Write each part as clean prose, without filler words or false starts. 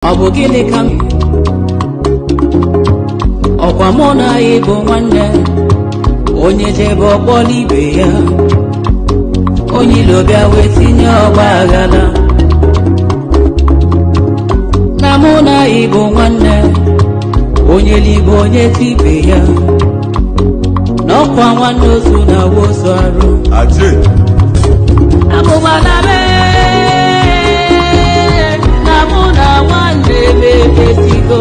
Abogile kam Okwa mona ibo nwanne onye jebe okpo libe ya onye lobia wetinye ogba agala na mona ibo nwanne onye libo onye tibe ya n'okwa nwanne ozu na woso arụ aje abụbalabe na mona nwanne mefesigo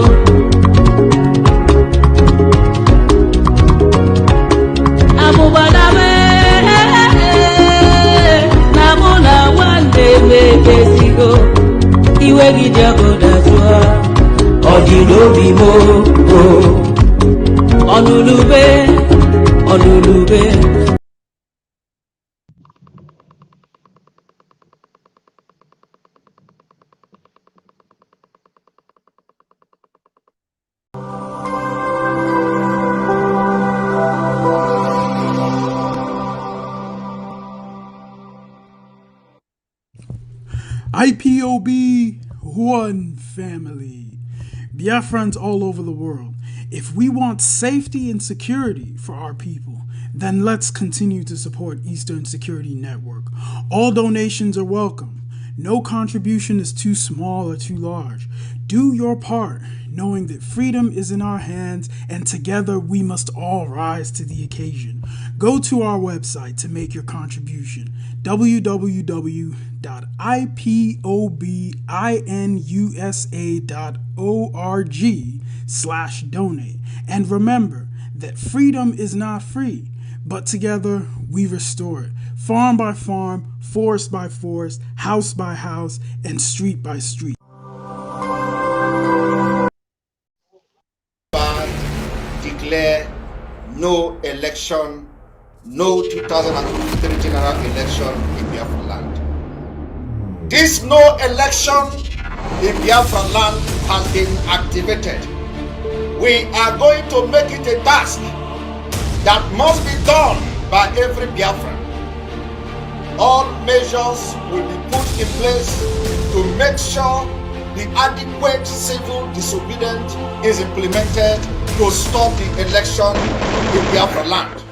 abụbalabe na mona nwanne mefesigo iwe gị jagoda jụọ ọ dị n'obi mo ọnụlube IPOB, one family. Biafrans all over the world. If we want safety and security for our people, then let's continue to support Eastern Security Network. All donations are welcome. No contribution is too small or too large. Do your part, knowing that freedom is in our hands and together we must all rise to the occasion. Go to our website to make your contribution, www.ipobinUSA.org/donate. And remember that freedom is not free, but together we restore it, farm by farm, forest by forest, house by house, and street by street. Declare no election, no 2023 general election in Biafra land. This no election in Biafra land has been activated. We are going to make it a task that must be done by every Biafran. All measures will be put in place to make sure the adequate civil disobedience is implemented to stop the election in Biafra land.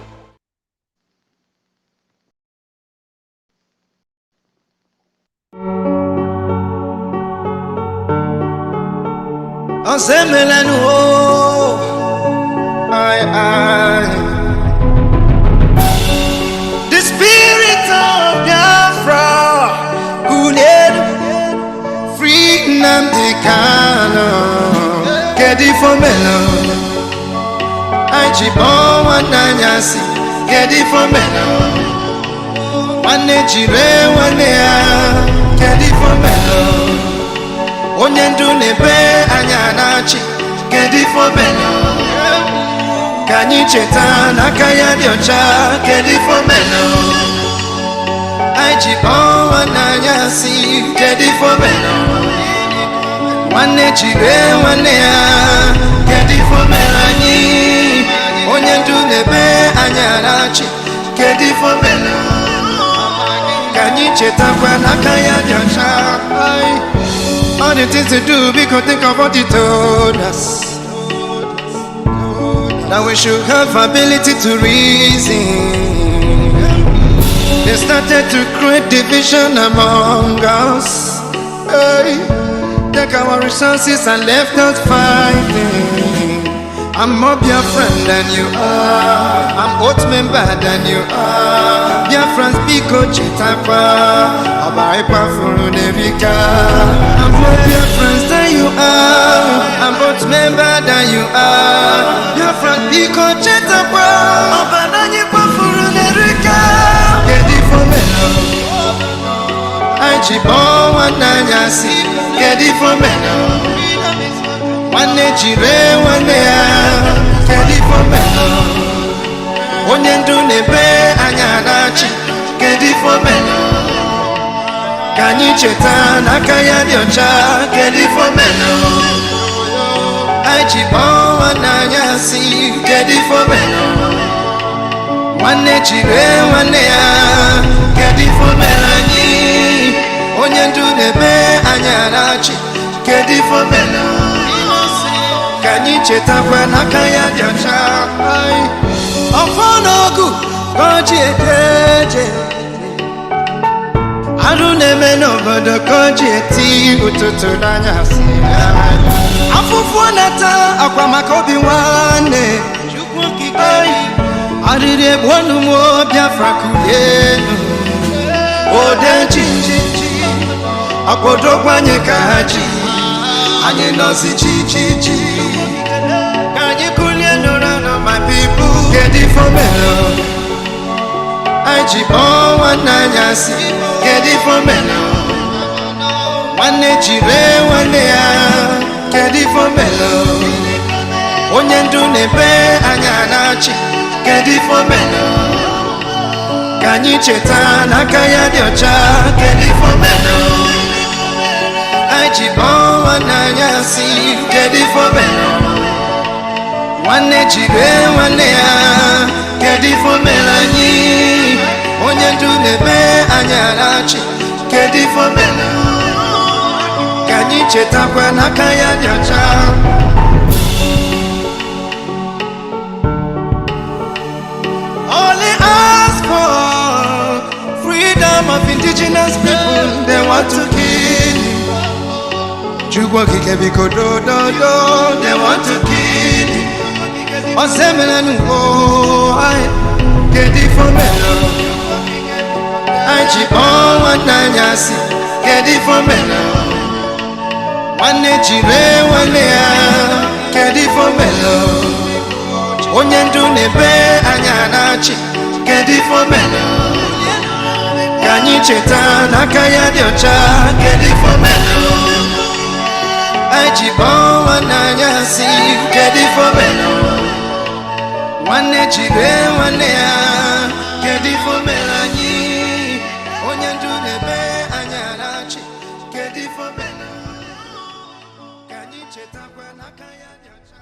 The spirit of Biafra who need freedom they can get it for melon. I chibon one nanyasi get it for melon. One chire one get it for melon. Onyendu nebe anyanachi get it for melon. Kanyi cheta nakaya diocha get it for melon. I chibon one nanyasi get it for melon. One chire one get it for melani. Onyendu nebe anyanachi get it for melon. Kanyi cheta nakaya diocha. All the things to do because think of what he told us. Now we should have ability to reason. They started to create division among us. Hey, take our resources and left us fighting. I'm more Biafran than you are. I'm old member than you are. Biafrans biko chitapa. Abaipa Furunevika. I'm more Biafrans than you are. I'm old member than you are. Biafrans biko chitapa. Abananyipa Furunevika. Get it for me. I chibon one nanyasi. Get it for me. One chire one get it for me. Onyendu nebe anyanachi get it for me. Kanyi cheta nakaya diocha get it for me. I chibon one nanyasi get it for me. One chire one get it for me. Onyendu nebe anyanachi kedu fomelo ka anyị chetakwa n'aka ya dị ọcha ọfọ n'ọgụ kọji eteje arụ na-eme n'obodo kọji eti ụtụtụ n'anyasị afụfụ nata akwa maka obi nwanne arịrị egbu ọnụ m Biafra kulie ode jinjiji akpọdokwa anyị ka ha ji anyị nọzi chi ka anyị kulie n'ụra nọ my people kedu fomelo anyị ji kpọọ nwanne anyị asị kedu fomelo nwanne jire nwanne ya kedu fomelo onye ndu na-ebe anya na-achị kedu fomelo ka anyị cheta n'aka ya dị ọcha kedu fomelo anyị ji kpọọ nwanne anyị asị kedu fomelo nwanne jire nwanne ya kedu fomelo anyị onye ndu na-ebe anya na-achị kedu fomelo ka anyị chetakwa n'aka ya dị ọcha only ask for freedom of indigenous people they want to kill Chukwu okike biko do they want to kill osemela nugo kedu fomelo anyị ji kpọọ nwanne anyị asị kedu fomelo nwanne jire nwanne ya kedu fomelo onye ndu na-ebe anya na-achị kedu fomelo ka anyị cheta n'aka ya dị ọcha kedu fomelo anyị ji kpọọ nwanne anyị asị kedu fomelo nwanne jire nwanne ya kedu fomelo anyị onye ndu na-ebe anya na-achị kedu fomelo ka anyị chetakwa n'aka ya dị ọcha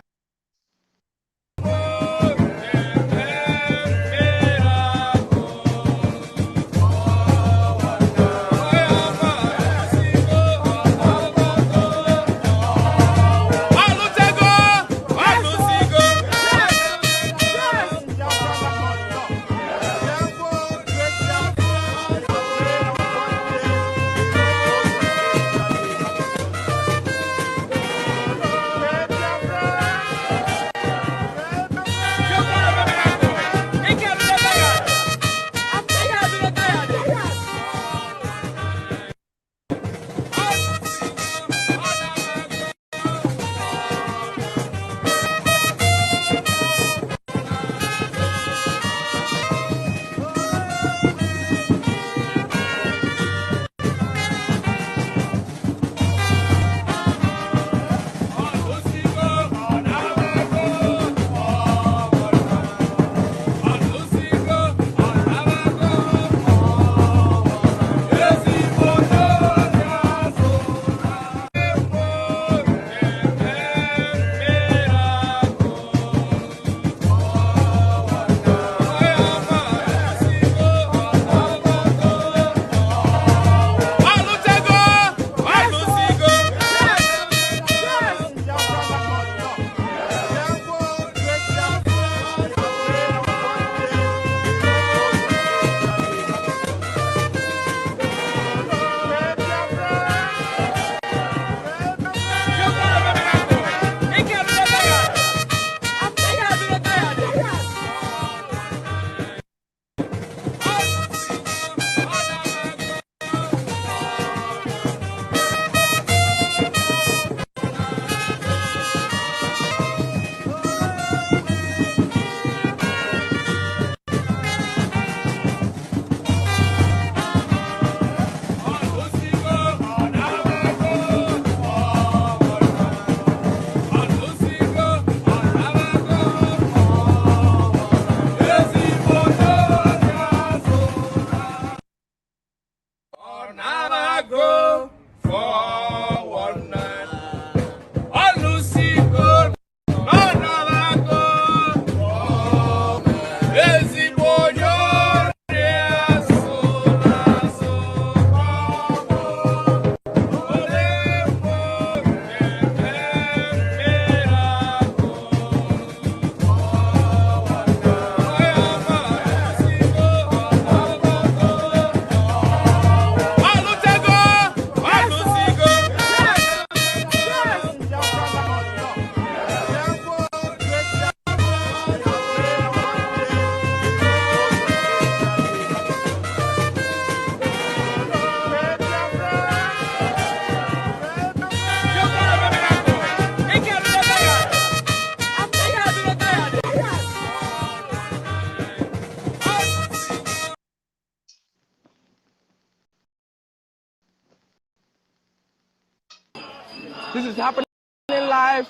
life,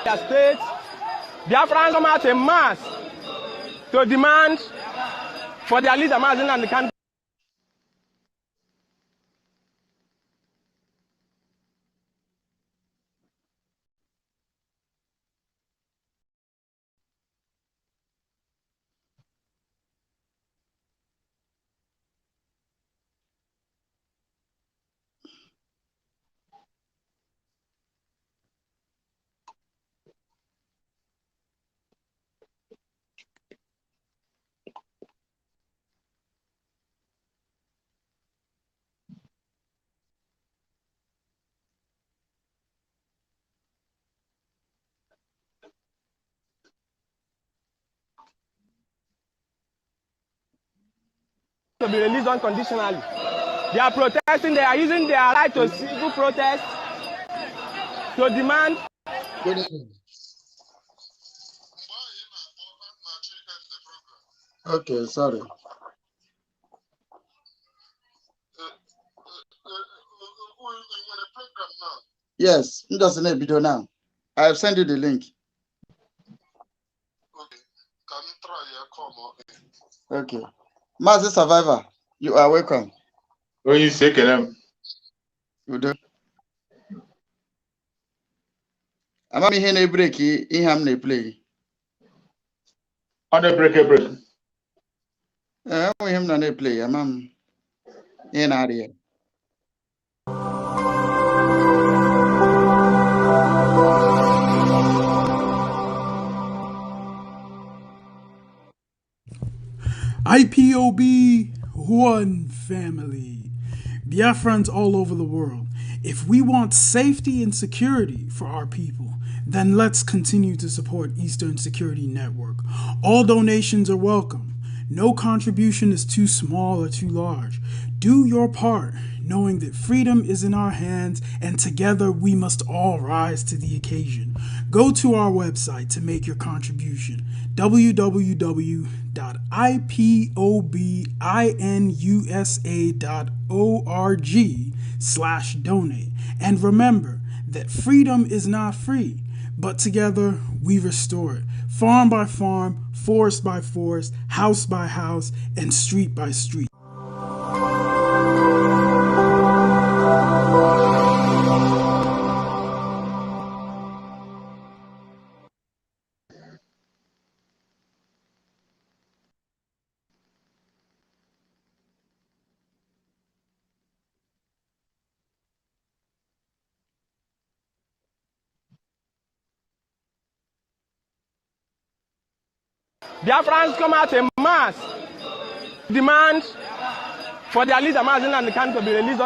their state, Biafrans come out en mass to demand for their leader, Mazen and the country. To be released unconditionally. They are protesting, they are using their right to civil protest to demand. Good evening. Okay, sorry. Yes, it doesn't have video now. I have sent you the link. Okay, can you try your come? Okay. Master Survivor, you are welcome. When you say them, You do. I'm here na break. Iham na play. on the break. I'm him na play. I'm here na here. IPOB, one family. Biafrans all over the world. If we want safety and security for our people, then let's continue to support Eastern Security Network. All donations are welcome. No contribution is too small or too large. Do your part, knowing that freedom is in our hands and together we must all rise to the occasion. Go to our website to make your contribution, www.ipobinUSA.org/donate. And remember that freedom is not free, but together we restore it. Farm by farm, forest by forest, house by house, and street by street. Biafrans come out en mass, demand for their leader, Mazen and the country, to be released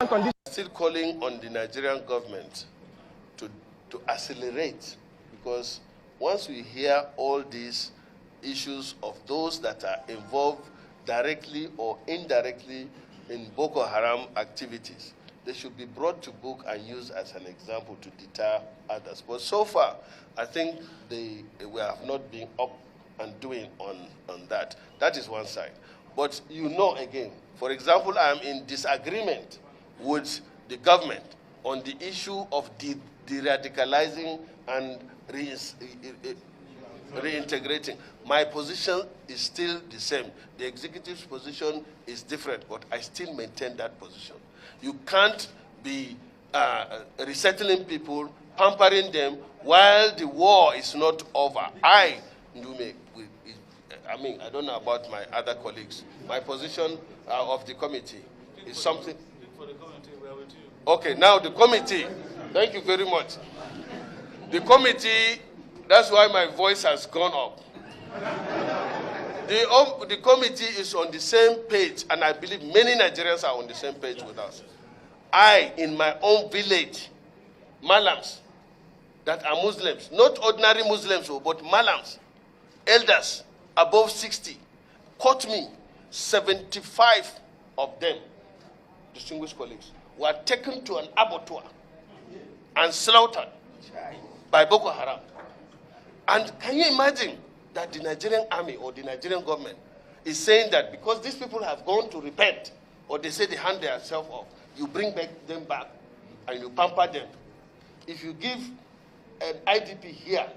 unconditionally. Still calling on the Nigerian government to accelerate, because once we hear all these issues of those that are involved directly or indirectly in Boko Haram activities, they should be brought to book and used as an example to deter others. But so far, I think we have not been up and doing on that. That is one side. But you know, again, for example, I am in disagreement with the government on the issue of de-radicalizing and reintegrating. My position is still the same. The executive's position is different, but I still maintain that position. You can't be resettling people, pampering them while the war is not over. I don't know about my other colleagues. My position of the committee is something. For the committee, we are with you. Okay, now the committee. Thank you very much. The committee, that's why my voice has gone up. The committee is on the same page, and I believe many Nigerians are on the same page with us. I, in my own village, Malams, that are Muslims, not ordinary Muslims, but Malams, elders above 60, caught me. 75 of them, distinguished colleagues, were taken to an abattoir and slaughtered by Boko Haram. And can you imagine that the Nigerian army or the Nigerian government is saying that because these people have gone to repent, or they say they hand themselves off, you bring them back and you pamper them. If you give an IDP here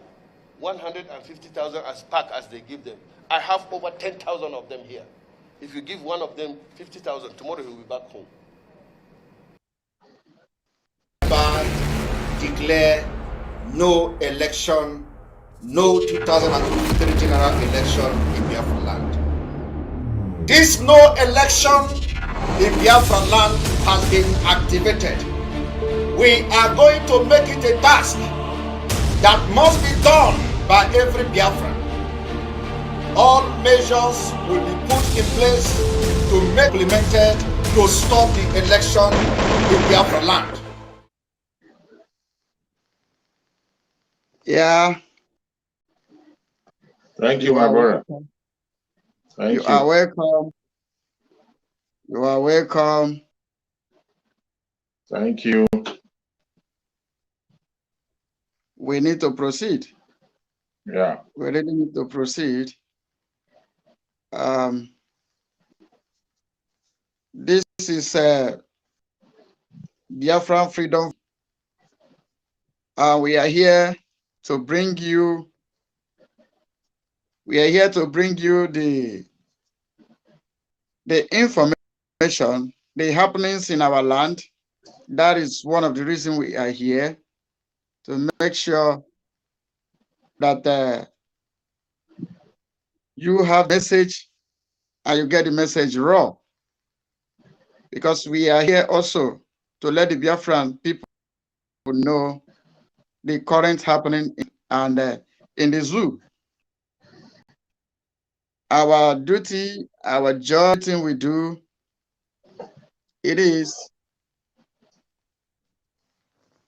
150,000 as pack as they give them, I have over 10,000 of them here. If you give one of them 50,000, tomorrow he will be back home. Declare no election, no 2023 general election in Biafra land. This no election in Biafra land has been activated. We are going to make it a task that must be done by every Biafran. All measures will be put in place to make implemented to stop the election in Biafra land. Yeah. Thank you, my brother. Thank you. You are welcome. You are welcome. Thank you. We need to proceed. Yeah. We really need to proceed. This is Biafran Freedom. We are here to bring you. We are here to bring you the information, the happenings in our land. That is one of the reasons we are here, to make sure that you have message and you get the message raw. Because we are here also to let the Biafran people know the current happening in the zoo. Our duty, our job, thing we do, it is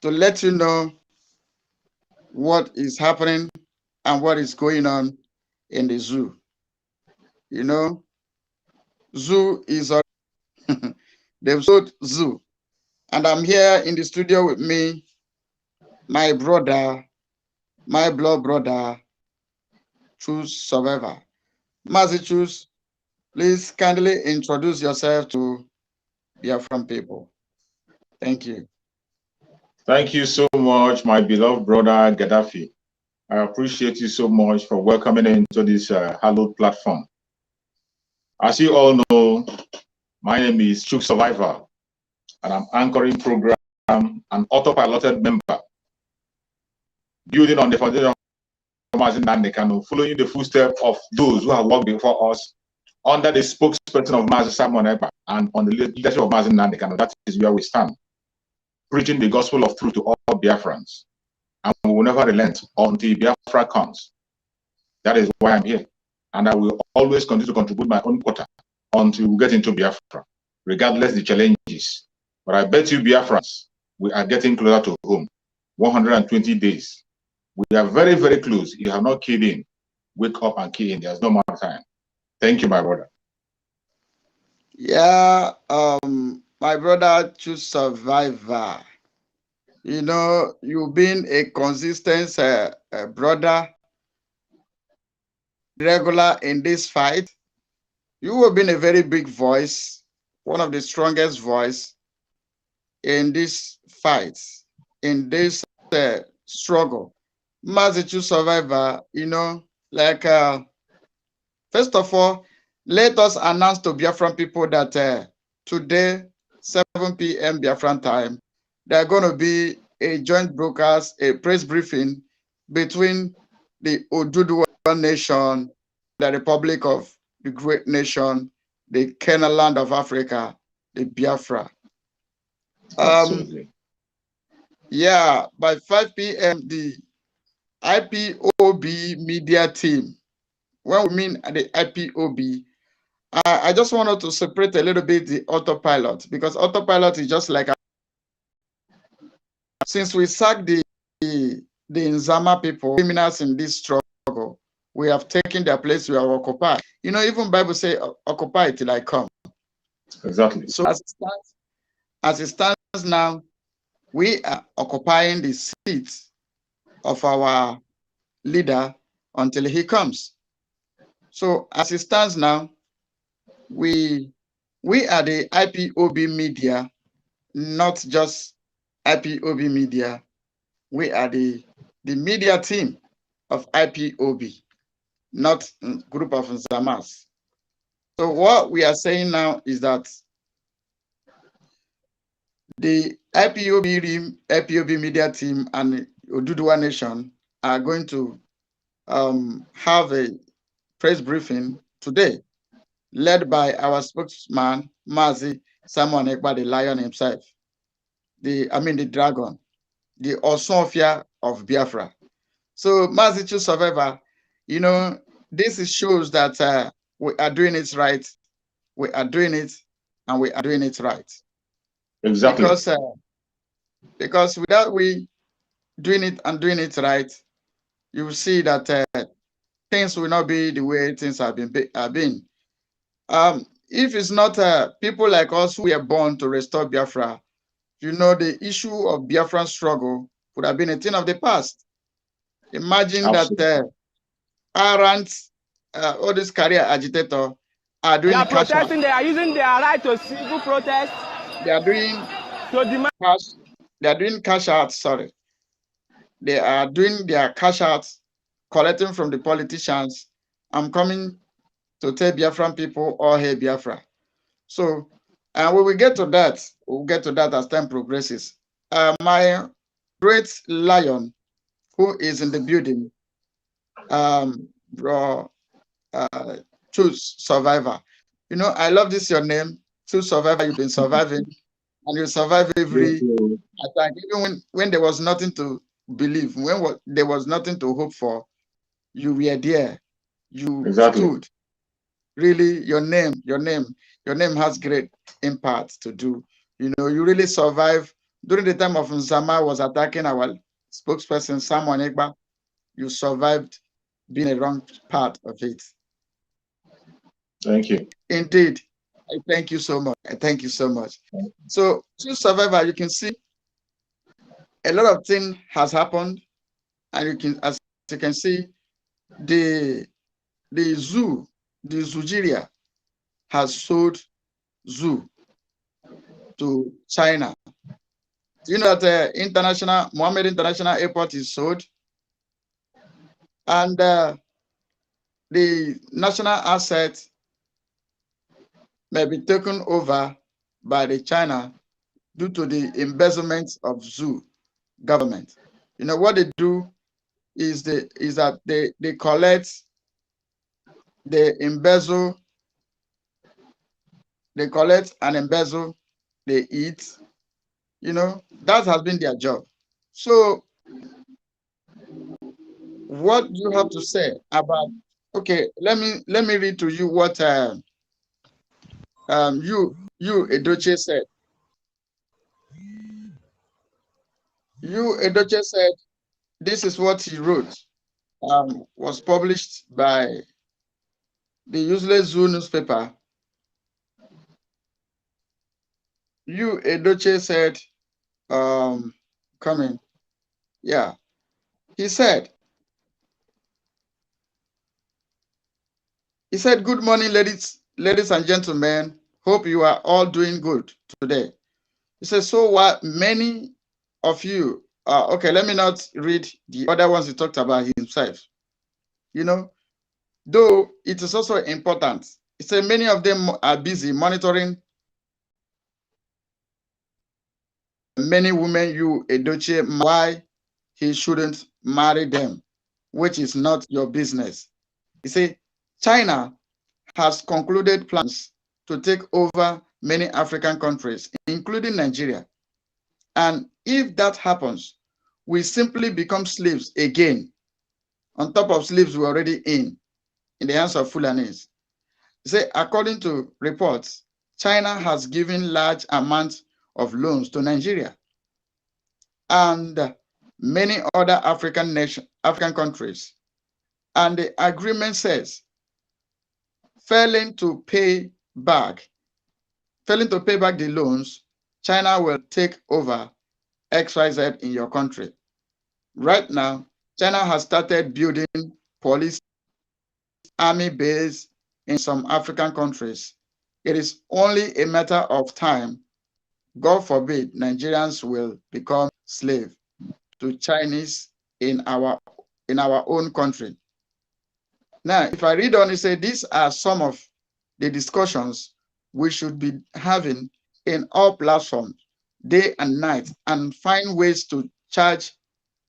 to let you know what is happening and what is going on in the zoo. You know, zoo is a the zoo. And I'm here in the studio with me, my brother, my blood brother, Choose Survivor. Mazi Choose, please kindly introduce yourself to Biafran people. Thank you. Thank you so much, my beloved brother Gaddafi. I appreciate you so much for welcoming me into this hallowed platform. As you all know, my name is Choose Survivor, and I'm anchoring program, an autopiloted member, building on the foundation of Mazin Nandekano, following the footsteps of those who have worked before us under the spokesperson of Mazin Simon Ekpa and on the leadership of Mazin Nandekano. That is where we stand, preaching the gospel of truth to all Biafrans. And we will never relent until Biafra comes. That is why I'm here. And I will always continue to contribute my own quota until we get into Biafra, regardless the challenges. But I bet you Biafrans, we are getting closer to home. 120 days. We are very, very close. If you have not keyed in, wake up and key in. There's no more time. Thank you, my brother. Yeah, my brother Choose Survivor. You know, you've been a consistent brother, regular in this fight. You have been a very big voice, one of the strongest voice in this fight, in this struggle. Mazi Choose Survivor, you know, like, first of all, let us announce to Biafran people that today, 7 p.m. Biafran time, there are going to be a joint broadcast, a press briefing between the Oduduwa nation, the Republic of the Great Nation, the Kernel Land of Africa, the Biafra. Absolutely. Yeah, by 5 p.m., the IPOB media team, when we mean the IPOB, I just wanted to separate a little bit the autopilot, because autopilot is just like since we sacked the Nzama people, criminals in this struggle, we have taken their place, we have occupied. You know, even Bible say, occupy till I come. Exactly. So as it stands now, we are occupying the seat of our leader until he comes. So as it stands now, we are the IPOB media, not just IPOB media. We are the media team of IPOB, not group of Zamas. So what we are saying now is that the IPOB media team and Oduduwa Nation are going to have a press briefing today, led by our spokesman, Mazi Simon Ekpa, the lion himself, the dragon, the Osofia of Biafra. So, Mazi True Survivor, this shows that we are doing it right. We are doing it, and we are doing it right. Exactly. Because without we doing it and doing it right, you will see that things will not be the way things have been. If it's not people like us who were born to restore Biafra, the issue of Biafran struggle would have been a thing of the past. Imagine that all these career agitators are doing They are cash out. protesting. They are using their right to civil protest. They are doing to demand. They are doing cash out. Sorry, they are doing their cash out, collecting from the politicians. I'm coming to tell Biafran people, all hail Biafra. So, and when we get to that, we'll get to that as time progresses. My great lion, who is in the building, bro, Choose Survivor. I love this your name, Choose Survivor. You've been surviving, and you survive every attack, even when there was nothing to believe, when there was nothing to hope for. You were there. You stood. Really, your name has great impact to do. You really survived during the time of Nzama was attacking our spokesperson Simon Ekpa. You survived being a wrong part of it. Thank you. Indeed, I thank you so much. Thank you so much. So, to Survivor, you can see a lot of things has happened, and as you can see, the Zoogeria has sold zoo to China. Do you know that Mohammed International Airport is sold? And the national asset may be taken over by the China due to the embezzlement of zoo government. What they do is that they collect, they embezzle, they collect and embezzle, they eat. That has been their job. So what do you have to say about? Okay, let me read to you what you Edoche said. You Edoche said this is what he wrote. Was published by the Useless Zoo newspaper. You Edoche said, coming. Yeah. He said, good morning, ladies and gentlemen. Hope you are all doing good today. He says, so what many of you, okay, let me not read the other ones he talked about himself. Though it is also important. He said many of them are busy monitoring many women you Edochie, why he shouldn't marry them, which is not your business. He said China has concluded plans to take over many African countries, including Nigeria. And if that happens, we simply become slaves again, on top of slaves we're already in the hands of Fulanis. Say, according to reports, China has given large amounts of loans to Nigeria and many other African countries. And the agreement says, failing to pay back the loans, China will take over XYZ in your country. Right now, China has started building police army base in some African countries. It is only a matter of time. God forbid Nigerians will become slave to Chinese in our own country. Now, if I read on, it says these are some of the discussions we should be having in all platforms, day and night, and find ways to charge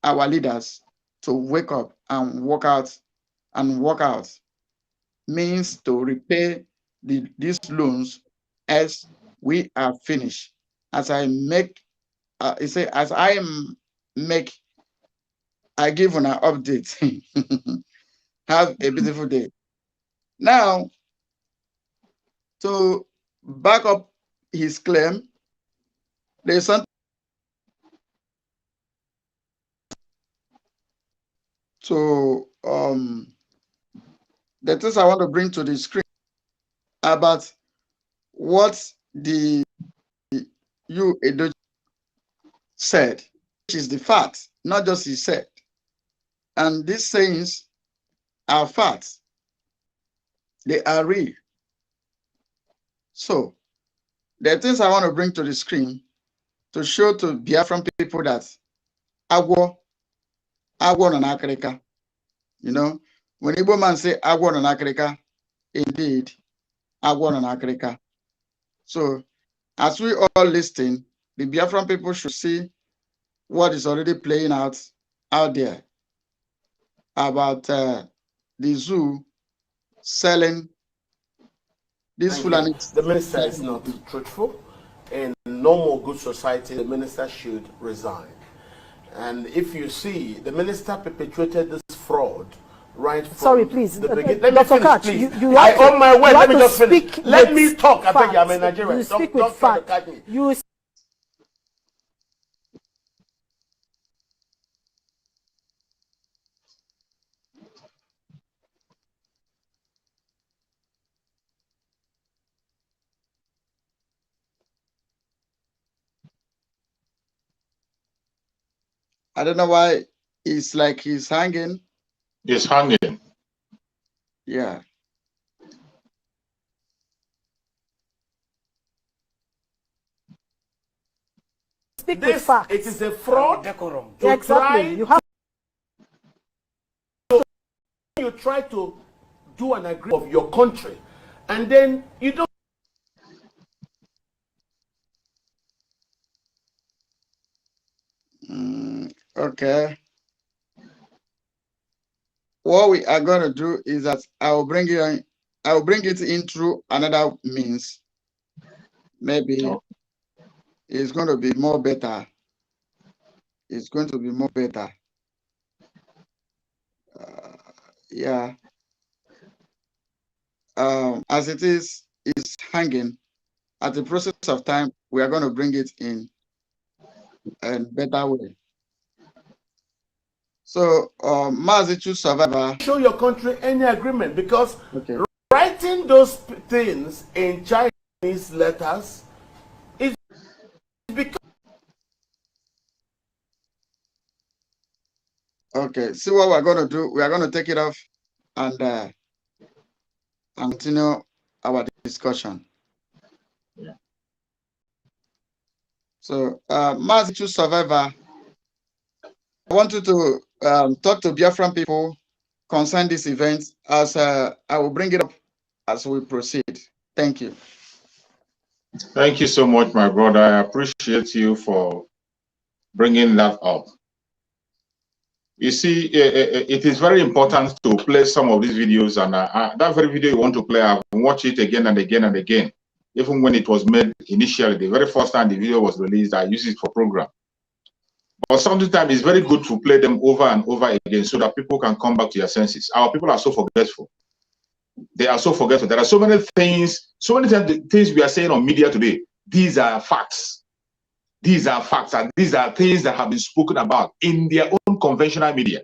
our leaders to wake up and work out means to repay these loans as we are finished. As I make, as I give an update. Have a beautiful day. Now, to back up his claim, there's something to the things I want to bring to the screen about what the Edo said, which is the fact, not just he said. And these sayings are facts. They are real. So, the things I want to bring to the screen to show to Biafran people that agwo na nakrika. You know, when Igbo man say agwo na nakrika, indeed, agwo na nakrika. So, as we all listen, the Biafran people should see what is already playing out there about the zoo selling this Fulani. The minister is not truthful. In normal good society, the minister should resign. And if you see, the minister perpetuated this fraud right from the beginning. Let me finish, please. I own my word. Let me just finish. Let me talk. I beg you, I'm a Nigerian. You speak with facts. I don't know why it's like he's hanging. He's hanging. Yeah. Speak with facts. It is a fraud. Yeah, exactly. You try to do an agreement of your country, and then you don't. Okay. What we are going to do is that I will bring it in through another means. Maybe it's going to be more better. It's going to be more better. Yeah. As it is, it's hanging. At the process of time, we are going to bring it in a better way. So, Mazichu Survivor. Show your country any agreement, because writing those things in Chinese letters is because. Okay, see what we're going to do. We are going to take it off and continue our discussion. Yeah. So, Mazichu Survivor, I want you to talk to Biafran people concerning this event, as I will bring it up as we proceed. Thank you. Thank you so much, my brother. I appreciate you for bringing that up. You see, it is very important to play some of these videos, and that very video you want to play, I've watched it again and again and again. Even when it was made initially, the very first time the video was released, I used it for program. But sometimes it's very good to play them over and over again so that people can come back to their senses. Our people are so forgetful. They are so forgetful. There are so many things, things we are saying on media today. These are facts. These are facts, and these are things that have been spoken about in their own conventional media.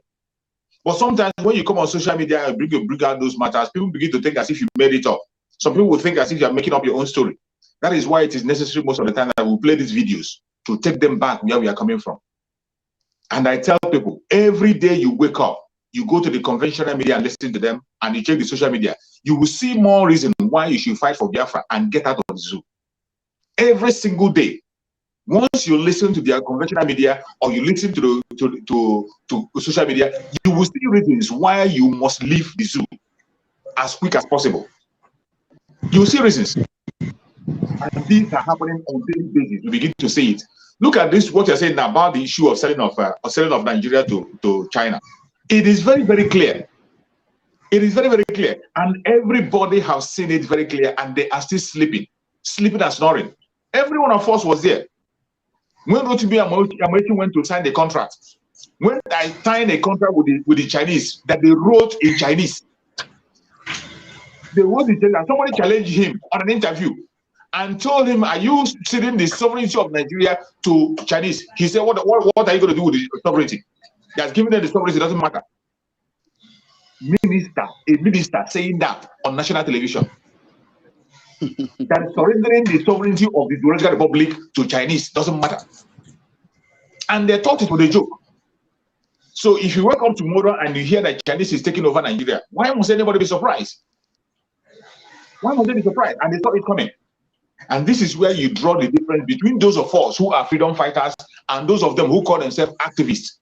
But sometimes when you come on social media and bring out those matters, people begin to think as if you made it up. Some people will think as if you are making up your own story. That is why it is necessary most of the time that we play these videos to take them back where we are coming from. And I tell people, every day you wake up, you go to the conventional media and listen to them, and you check the social media, you will see more reason why you should fight for Biafra and get out of the zoo. Every single day. Once you listen to their conventional media or you listen to social media, you will see reasons why you must leave the zoo as quick as possible. You will see reasons. And these are happening on a daily basis. You begin to see it. Look at this, what you're saying about the issue of selling of Nigeria to China. It is very, very clear. It is very, very clear. And everybody has seen it very clear, and they are still sleeping and snoring. Every one of us was there. When Rotimi Amaechi went to sign the contract, when I signed a contract with the Chinese, that they wrote in Chinese, they wrote in Chinese, and somebody challenged him on an interview and told him, "Are you ceding the sovereignty of Nigeria to Chinese?" He said, "What are you going to do with the sovereignty? He has given them the sovereignty, it doesn't matter." A minister saying that on national television. That surrendering the sovereignty of the Zoogeria Republic to Chinese doesn't matter. And they thought it was a joke. So if you wake up tomorrow and you hear that Chinese is taking over Nigeria, why must anybody be surprised? Why must they be surprised? And they saw it coming. And this is where you draw the difference between those of us who are freedom fighters and those of them who call themselves activists.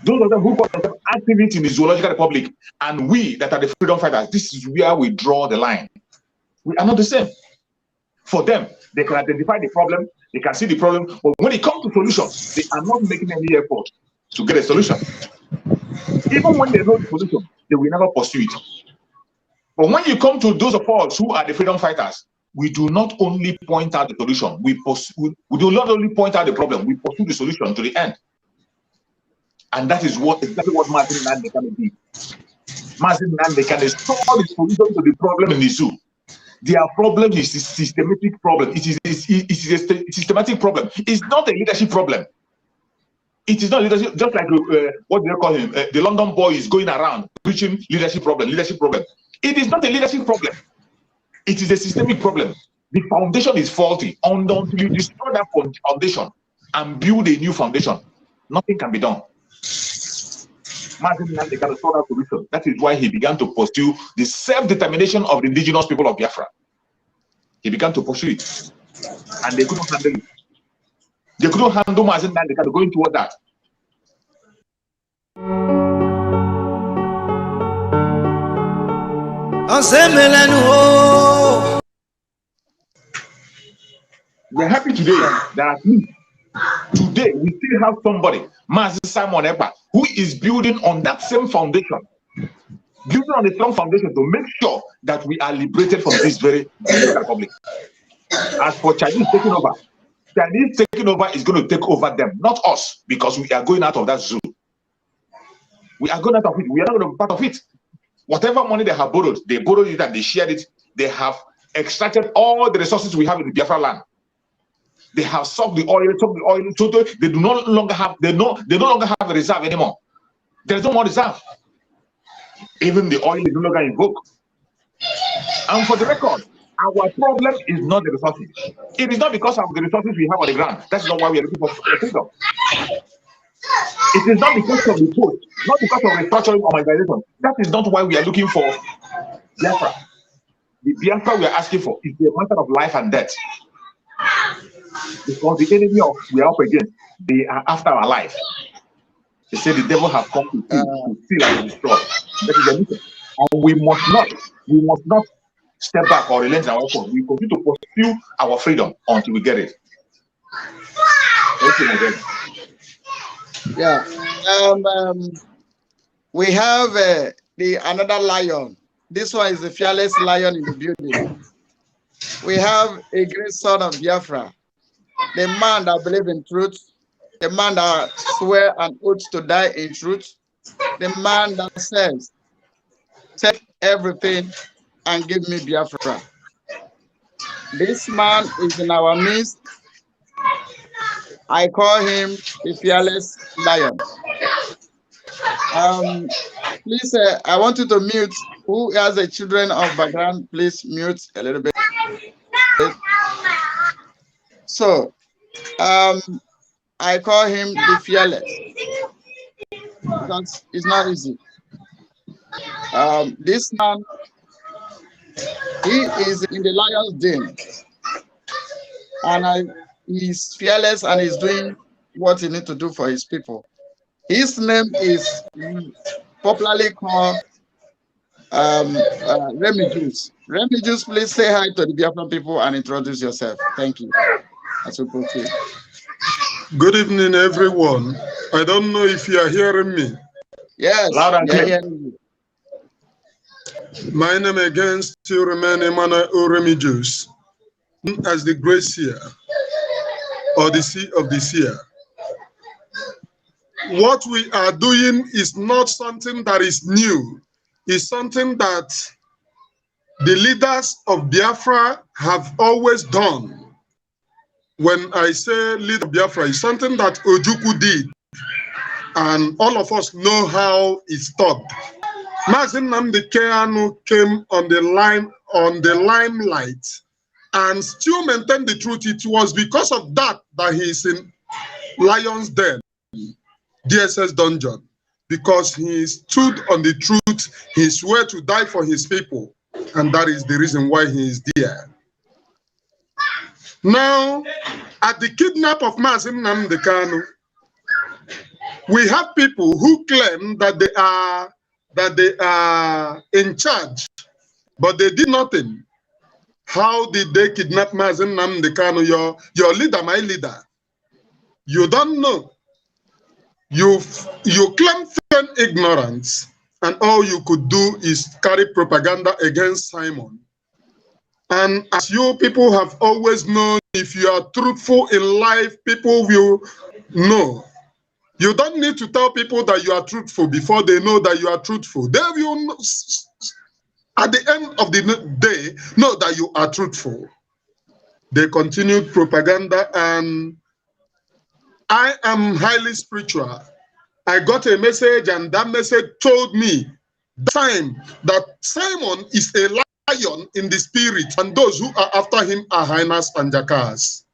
Those of them who call themselves activists in the Zoogeria Republic and we that are the freedom fighters, this is where we draw the line. We are not the same. For them, they can identify the problem, they can see the problem, but when it comes to solutions, they are not making any effort to get a solution. Even when they know the solution, they will never pursue it. But when you come to those of us who are the freedom fighters, we do not only point out the solution, we do not only point out the problem, we pursue the solution to the end. And that is exactly what Martin Nandekane did. Martin Nandekane saw the solution to the problem in the zoo. Their problem is a systematic problem. It is a systematic problem. It's not a leadership problem. It is not leadership, just like what they call him, the London boy is going around preaching leadership problem. It is not a leadership problem. It is a systemic problem. The foundation is faulty. Until you destroy that foundation and build a new foundation, nothing can be done. Martin Nandekane saw that solution. That is why he began to pursue the self-determination of the indigenous people of Biafra. He began to pursue it. And they couldn't handle it. They couldn't handle Martin Nandekane going toward that. We're happy today that at least today we still have somebody, Mazi Simon Ekpa, who is building on that same foundation, building on the strong foundation to make sure that we are liberated from this very republic. As for Chinese taking over is going to take over them, not us, because we are going out of that zoo. We are going out of it. We are not going to be part of it. Whatever money they have borrowed, they borrowed it and they shared it. They have extracted all the resources we have in the Biafra land. They have sucked the oil, so they do no longer have, they no longer have a reserve anymore. There's no more reserve. Even the oil is no longer in vogue. And for the record, our problem is not the resources. It is not because of the resources we have on the ground. That's not why we are looking for freedom. It is not because of the post, not because of restructuring or organization. That is not why we are looking for Biafra. The Biafra we are asking for is a matter of life and death. Because the enemy we are up against, they are after our life. They say the devil has come to steal and destroy. That is the mission. And we must not step back or relent our effort. We continue to pursue our freedom until we get it. Yeah. We have another lion. This one is the fearless lion in the building. We have a great son of Biafra, the man that believes in truth, the man that swears an oath to die in truth, the man that says, take everything and give me Biafra. This man is in our midst. I call him the fearless lion. Please, I want you to mute. Who has the children of background? Please mute a little bit. So, I call him the fearless. because it's not easy. This man, he is in the lion's den, and he's fearless and he's doing what he needs to do for his people. His name is popularly called Remy Juice. Remy Juice, please say hi to the Biafran people and introduce yourself. Thank you. As we proceed. Good evening, everyone. I don't know if you are hearing me. Yes, loud and clear. hearing you. My name again still remains Emmanuel Remy Juice, as the Great Seer, or the Sea of the Seer. What we are doing is not something that is new. It's something that the leaders of Biafra have always done. When I say leader of Biafra, it's something that Ojukwu did, and all of us know how it stopped. Mazin Nnamdi Kanu came on the limelight and still maintained the truth. It was because of that he is in Lion's Den, DSS dungeon, because he stood on the truth. He swore to die for his people, and that is the reason why he is there. Now, at the kidnap of Mazin Nnamdi Kanu, we have people who claim that they are in charge, but they did nothing. How did they kidnap Mazin Nnamdi Kanu, your leader, my leader? You don't know. You claim firm ignorance, and all you could do is carry propaganda against Simon. And as you people have always known, if you are truthful in life, people will know. You don't need to tell people that you are truthful before they know that you are truthful. They will, at the end of the day, know that you are truthful. They continued propaganda, and I am highly spiritual. I got a message, and that message told me that Simon is a lion in the spirit, and those who are after him are hyenas and jackals.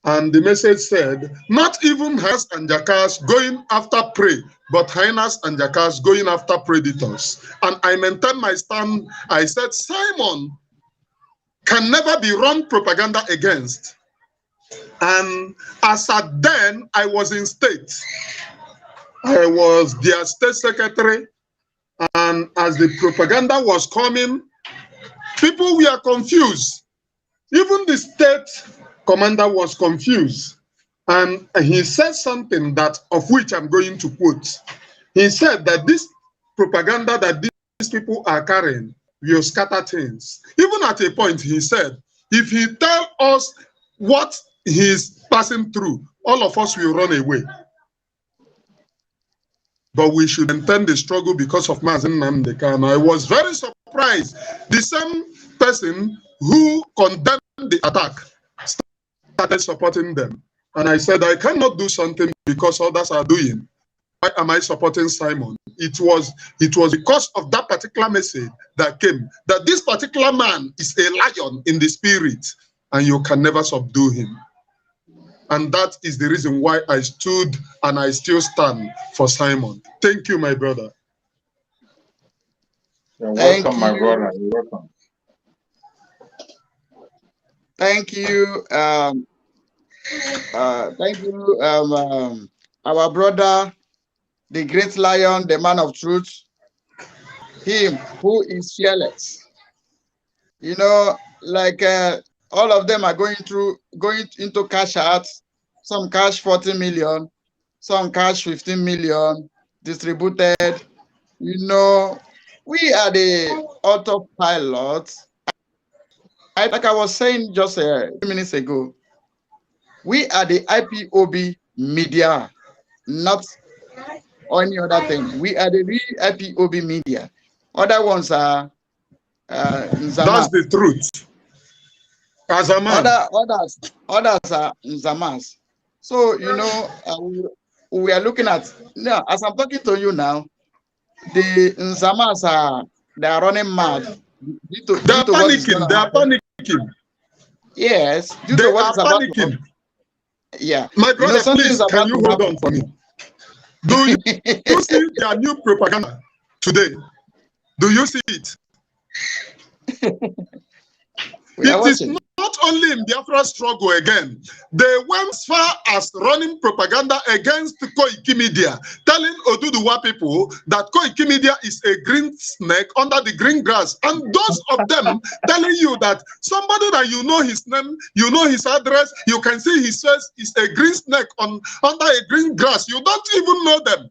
And the message said, not even hyenas and jackals going after prey, but hyenas and jackals going after predators. And I maintained my stand. I said, Simon can never be run propaganda against. And as at then, I was in state. I was their state secretary. And as the propaganda was coming, people were confused. Even the state commander was confused. And he said something that of which I'm going to quote. He said that this propaganda that these people are carrying will scatter things. Even at a point, he said, if he tell us what he's passing through, all of us will run away. But we should maintain the struggle because of Mazin Nnamdi Kanu. I was very surprised. The same person who condemned the attack started supporting them. And I said, I cannot do something because others are doing. Why am I supporting Simon? It was because of that particular message that came, that this particular man is a lion in the spirit, and you can never subdue him. And that is the reason why I stood and I still stand for Simon. Thank you, my brother. You're welcome, my brother. You're welcome. Thank you. Thank you, our brother, the great lion, the man of truth, him who is fearless. You know, like all of them are going into cash out. Some cash 40 million, some cash 15 million distributed. You know, we are the autopilot. Like I was saying just a few minutes ago, we are the IPOB media, not any other thing. We are the real IPOB media. Other ones are Nzamas. That's the truth. As a man. Others are Nzamas. So, you know, we are looking at, now, as I'm talking to you now, the Nzamas they are running mad. They are panicking. Yes, due they to what are is about panicking. Yeah. My brother, you know, please, can you hold on for me? Do you see their new propaganda today? Do you see it? It is not only in Biafra struggle again. They went as far as running propaganda against Koiki Media, telling Oduduwa people that Koiki Media is a green snake under the green grass. And those of them telling you that somebody that you know his name, you know his address, you can see his face is a green snake under a green grass. You don't even know them.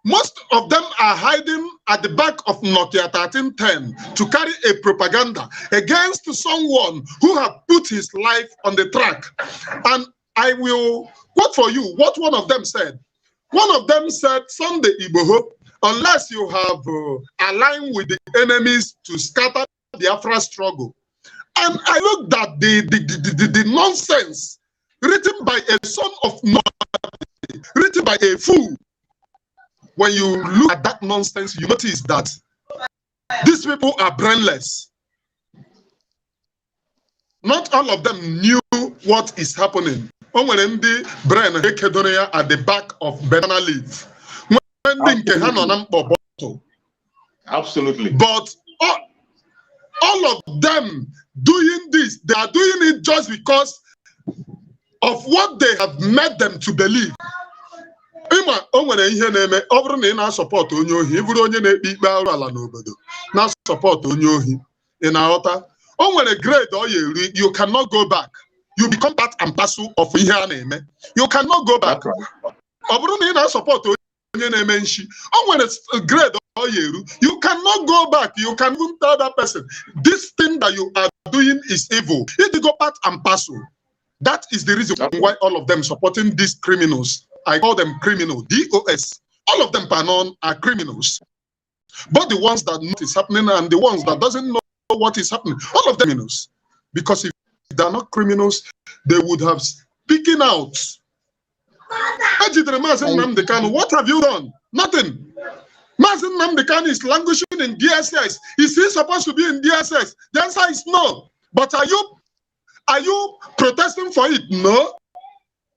Most of them are hiding at the back of Nokia 1310 to carry a propaganda against someone who have put his life on the track. And I will quote for you what one of them said. One of them said, Sunday Igboho, unless you have aligned with the enemies to scatter the Biafra struggle. And I looked at the nonsense written by a son of nobody, written by a fool. When you look at that nonsense, you notice that these people are brainless. Not all of them knew what is happening. When the brain at the back of banana leaf. Absolutely. But all of them doing this, they are doing it just because of what they have made them to believe. Ima o nwere ihe na-eme ọ bụrụ na ị na-asọpọt onye ohi ịbụrụ onye na-ekpe ikpe arụ ala n'obodo na-asọpọt onye ohi ị na-aghọta o nwere grade ọ ya eri you cannot go back, you become part and parcel of ihe a na-eme, you cannot go back. Ọ bụrụ na ị na-asọpọt onye na-eme nshi o nwere grade ọ ya eru you cannot go back, you can even tell that person this thing that you are doing is evil. It go part and parcel. That is the reason why all of them supporting these criminals. I call them criminal, DOS. All of them are criminals. But the ones that know what is happening and the ones that doesn't know what is happening, all of them criminals. Because if they're not criminals, they would have speaking out. What have you done? Nothing. Mazen Namdekan is languishing in DSS. Is he supposed to be in DSS? The answer is no. But are you protesting for it? No.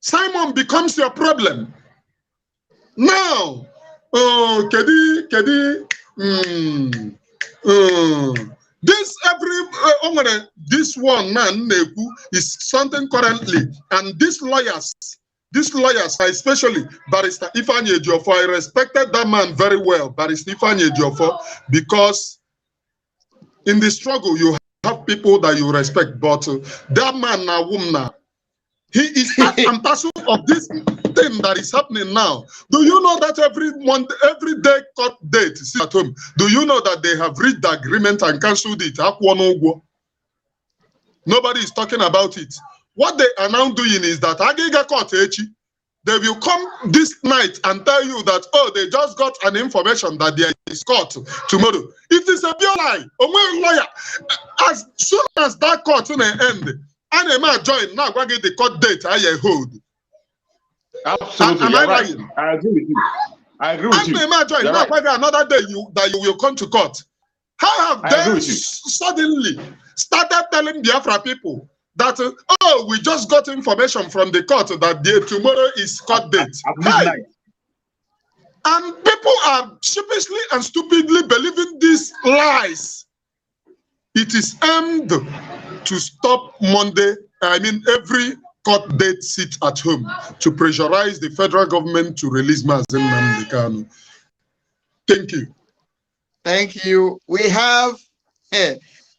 Simon becomes your problem. Now, this one man is something currently, and these lawyers, especially Barrister Ifeanyi Ejiofor, I respected that man very well, Barrister Ifeanyi Ejiofor, because in the struggle you have people that you respect, but that man now, woman. He is part and parcel of this thing that is happening now. Do you know that every day court date at home? Do you know that they have reached the agreement and cancelled it? Nobody is talking about it. What they are now doing is that they will come this night and tell you that, oh, they just got an information that there is court tomorrow. It is a pure lie. Lawyer. As soon as that court will end, and I join now. Go get the court date. I hold. Absolutely, am I right? I agree with you. I agree with you. I join now. Right. Another day you will come to court. How have they suddenly started telling Biafra people that oh, we just got information from the court that tomorrow is court date? Hey. And people are sheepishly and stupidly believing these lies. It is aimed to stop every court date sit at home to pressurize the federal government to release Mazen Nnamdi Kanu. Thank you. Thank you. We have,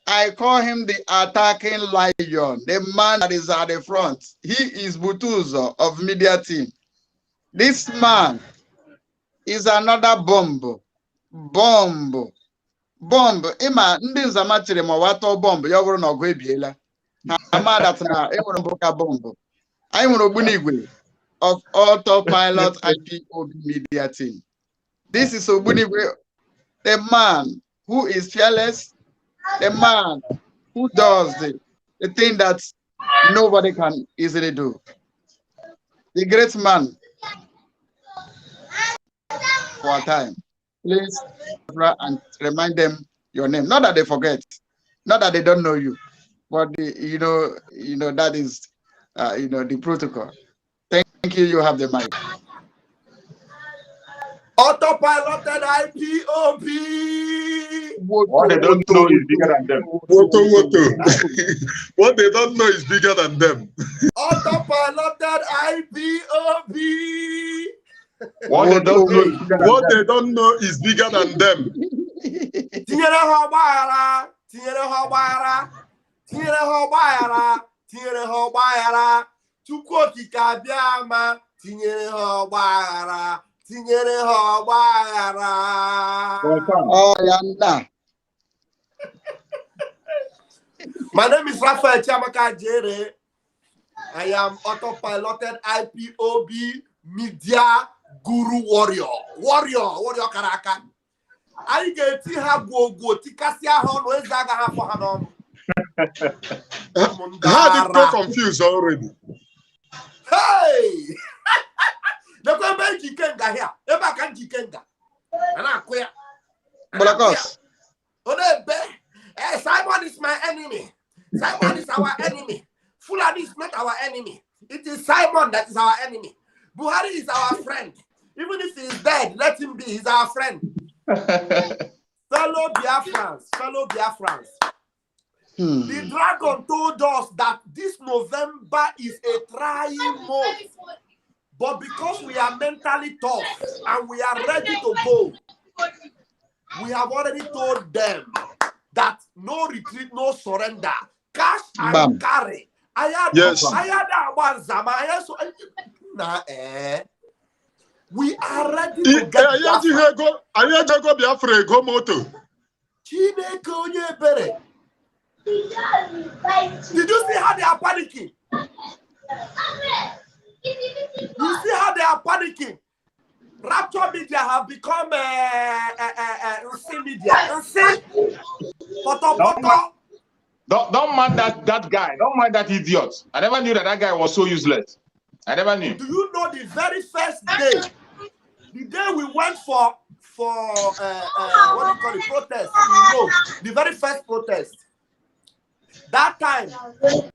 I call him the attacking lion, the man that is at the front. He is Butuzo of media team. This man is another bomb. Ima ndị nzama chiri ma wato bomb ya bụrụ na ọgụ ebiela ama that na enwere mboka bomb anyị nwere Ogbunigwe of Autopilot IPOB media team. This is Ogbunigwe, the man who is fearless, the man who does the thing that nobody can easily do, the great man for a time. Please and remind them your name. Not that they forget, not that they don't know you, but you know that is the protocol. Thank you. You have the mic. Autopiloted IPOB. What they don't know is bigger than them. What they don't know is bigger than them. Autopiloted IPOB. What they don't know is bigger than What them. they don't know is bigger than them. Tinyere Hobayara. Tinyere Hobayara. Tinyere Hobayara. Tinyere Hobayara. Chukwuoki Kabiama. Tinyere Hobayara. Tinyere Hobayara. Oh, yanda. My name is Raphael Chiamaka Jere. I am autopiloted IPOB media guru warrior. Warrior karaka. I get go tikasia hono ezaga ha for hanom. How did you confused already? Hey! The government jikenga here. Eba kan jikenga. Ana kwea. Blacos. Simon is my enemy. Simon is our enemy. Fulani is not our enemy. It is Simon that is our enemy. Buhari is our friend. Even if he is dead, let him be. He's our friend. Fellow Biafrans. The dragon told us that this November is a trying month. But because we are mentally tough and we are ready to go, we have already told them that no retreat, no surrender. Cash and carry. Yes. We are ready to get Biafra. Biafra go moto. Did you see how they are panicking? You see how they are panicking? Rapture media have become media. Don't mind that guy. Don't mind that idiot. I never knew that guy was so useless. I never knew. Do you know the very first day? The day we went for what do you call it, protest? You know, the very first protest. That time,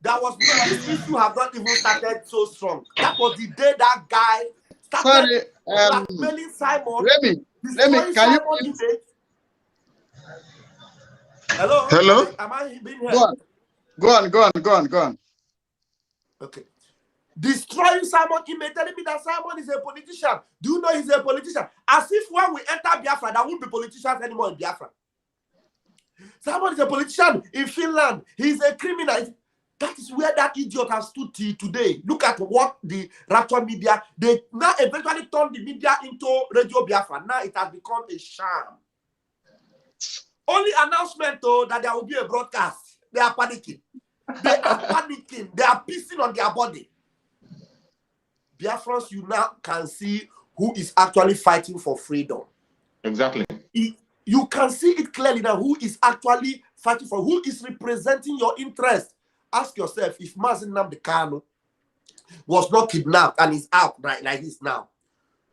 that was this issue have not even started so strong. That was the day that guy started blackmailing Simon. Let me, can you please? Hello? Am I being heard? Go on. Okay. Destroying Simon image, telling me that Simon is a politician. Do you know he's a politician? As if when we enter Biafra, there won't be politicians anymore in Biafra. Simon is a politician in Finland. He's a criminal. That is where that idiot has stood today. Look at what the Rapture media, they now eventually turned the media into Radio Biafra. Now it has become a sham. Only announcement though that there will be a broadcast. They are panicking. They are panicking. They are pissing on their body. Biafrans, you now can see who is actually fighting for freedom. Exactly. You can see it clearly now who is actually fighting for, who is representing your interest. Ask yourself, if Mazi Nnamdi Kanu was not kidnapped and is out right like this now,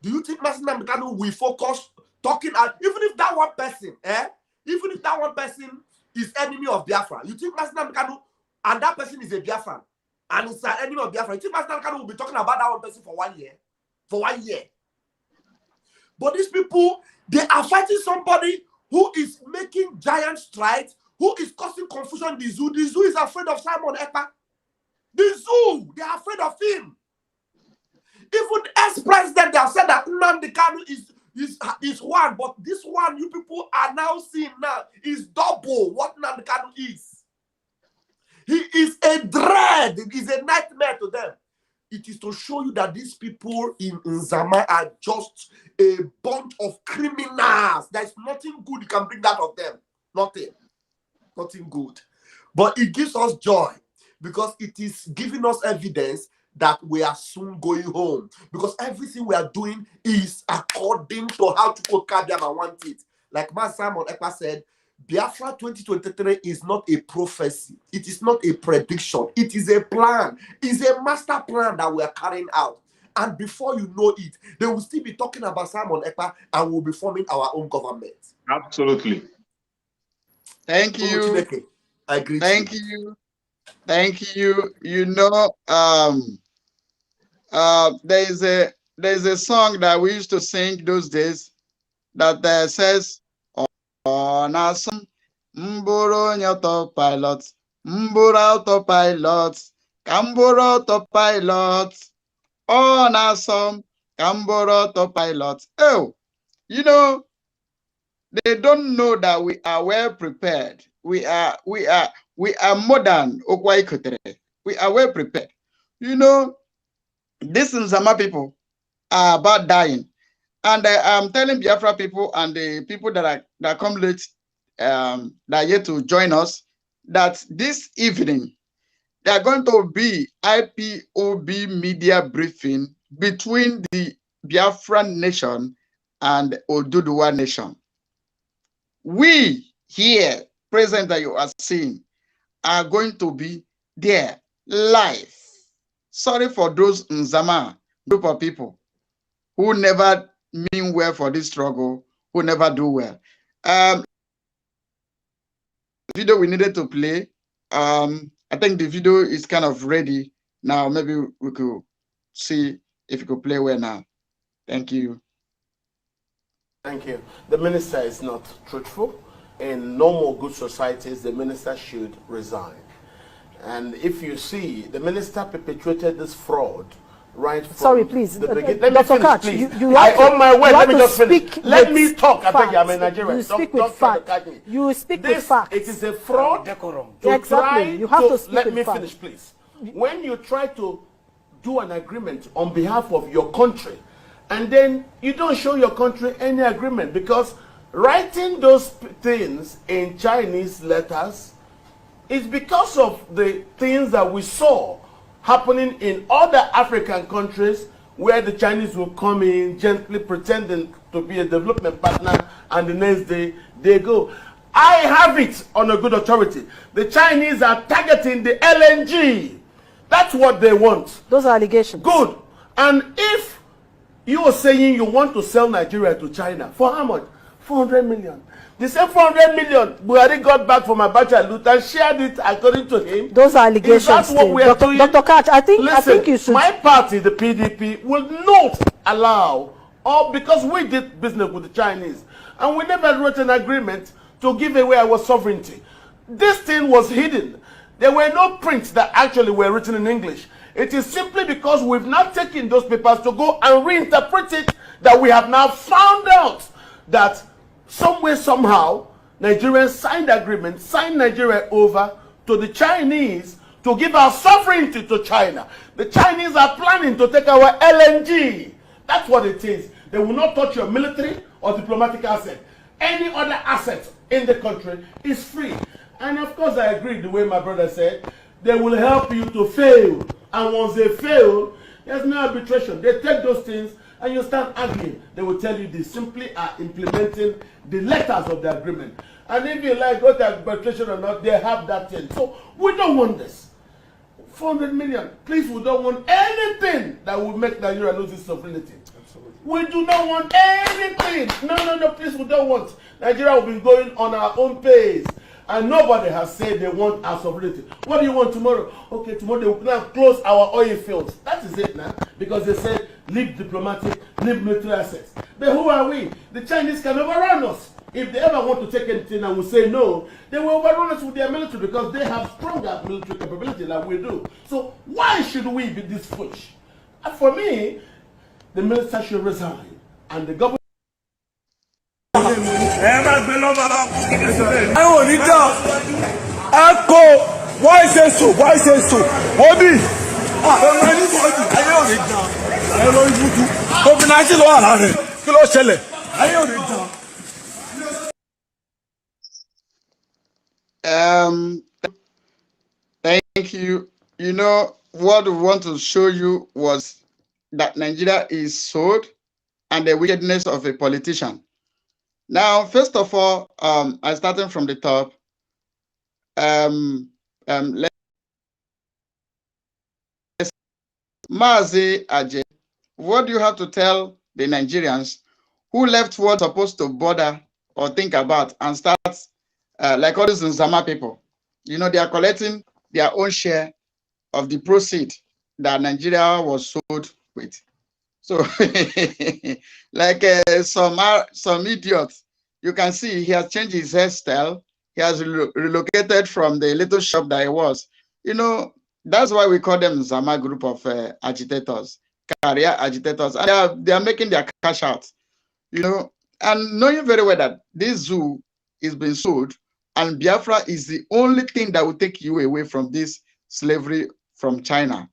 do you think Mazi Nnamdi Kanu will focus talking at, even if that one person, even if that one person is enemy of Biafra, you think Mazi Nnamdi Kanu and that person is a Biafran and is an enemy of Biafra, you think Mazi Nnamdi Kanu will be talking about that one person for 1 year? For 1 year. But these people, they are fighting somebody who is making giant strides, who is causing confusion. The zoo is afraid of Simon Ekpa. The zoo, they are afraid of him. Even the ex-president, they have said that Nnamdi Kanu is one, but this one you people are now seeing now is double what Nnamdi Kanu is. He is a dread. It is a nightmare to them. It is to show you that these people in Nzama are just a bunch of criminals. There's nothing good you can bring out of them. Nothing good. But it gives us joy because it is giving us evidence that we are soon going home. Because everything we are doing is according to how Chukwu Kabiama wants it. Like Master Simon Ekpa said, Biafra 2023 is not a prophecy. It is not a prediction. It is a plan. It's a master plan that we are carrying out. And before you know it, they will still be talking about Simon Ekpa and we'll be forming our own government. Absolutely. Thank you. I agree. Thank you. Thank you. You know, there's a song that we used to sing those days. that says, on some mboro autopilot, mboro autopilot, kamboro autopilot, on some kamboro autopilot. Oh, you know, they don't know that we are well prepared. We are modern. We are well prepared. You know, these Nzama people are about dying. And I'm telling Biafra people and the people that come late, that are yet to join us, that this evening they are going to be IPOB media briefing between the Biafran nation and Oduduwa nation. We here present that you are seeing are going to be there live. Sorry for those Nzama group of people who never mean well for this struggle, who never do well. Video we needed to play. I think the video is kind of ready now. Maybe we could see if you could play well now. Thank you. Thank you. The minister is not truthful. In normal good societies, the minister should resign. And if you see, the minister perpetuated this fraud right from Sorry, please. Let me Dr. finish, Katz, please. you I own my word. Let me just speak finish. Let me talk. I beg you, I'm a facts. Nigerian. You speak with facts. You speak with facts. It is a fraud. Exactly. You have to speak Let with me facts. finish, please. When you try to do an agreement on behalf of your country, and then you don't show your country any agreement, because writing those things in Chinese letters is because of the things that we saw happening in other African countries, where the Chinese will come in gently pretending to be a development partner, and the next day they go. I have it on a good authority. The Chinese are targeting the LNG. That's what they want. Those are allegations. Good. And if you are saying you want to sell Nigeria to China, for how much? 400 million. The same 400 million Buhari got back from Abacha Lut and shared it according to him. Those are allegations. That's what we are doing. Dr. Katz, I think you should. My party, the PDP, will not allow, or because we did business with the Chinese, and we never wrote an agreement to give away our sovereignty. This thing was hidden. There were no prints that actually were written in English. It is simply because we've not taken those papers to go and reinterpret it that we have now found out that somewhere, somehow, Nigerians signed agreement, signed Nigeria over to the Chinese to give our sovereignty to China. The Chinese are planning to take our LNG. That's what it is. They will not touch your military or diplomatic asset. Any other asset in the country is free. And of course, I agree the way my brother said, they will help you to fail. And once they fail, there's no arbitration. They take those things and you start arguing. They will tell you they simply are implementing the letters of the agreement. And if you like go to arbitration or not, they have that thing. So we don't want this. 400 million. Please, we don't want anything that will make Nigeria lose its sovereignty. Absolutely. We do not want anything. No, please, we don't want. Nigeria will be going on our own pace. And nobody has said they want our sovereignty. What do you want tomorrow? Okay, tomorrow they will now close our oil fields. That is it now. Because they said, leave diplomatic, leave military assets. But who are we? The Chinese can overrun us. If they ever want to take anything and we say no, they will overrun us with their military, because they have stronger military capability like we do. So why should we be this foolish? And for me, the minister should resign. And the government... Why say so? Why say so? Obi, Thank you. You know, what we want to show you was that Nigeria is sold and the wickedness of a politician. Now, first of all, I starting from the top. Mazi Ajay, what do you have to tell the Nigerians who left what supposed to bother or think about and start like all these Nzama people? You know, they are collecting their own share of the proceed that Nigeria was sold with. So, like some idiots, you can see he has changed his hairstyle. He has relocated from the little shop that he was. You know, that's why we call them Zama group of agitators, career agitators. And they are making their cash out, you know, and knowing very well that this zoo is being sold and Biafra is the only thing that will take you away from this slavery from China.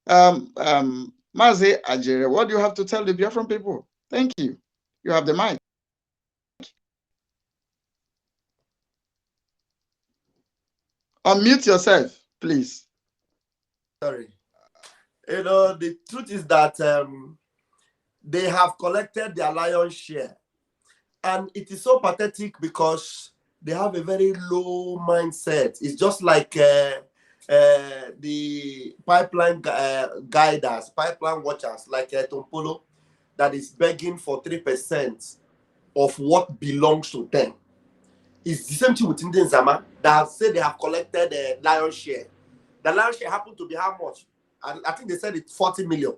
Mazi Ajere, what do you have to tell the Biafran people? Thank you. You have the mic. Unmute yourself, please. Sorry. You know, the truth is that they have collected their lion's share. And it is so pathetic because they have a very low mindset. It's just like the pipeline guiders, pipeline watchers, like Tompolo, that is begging for 3% of what belongs to them. It's the same thing with Indian Zama that have said they have collected the lion's share. The lion's share happened to be how much? I think they said it's 40 million.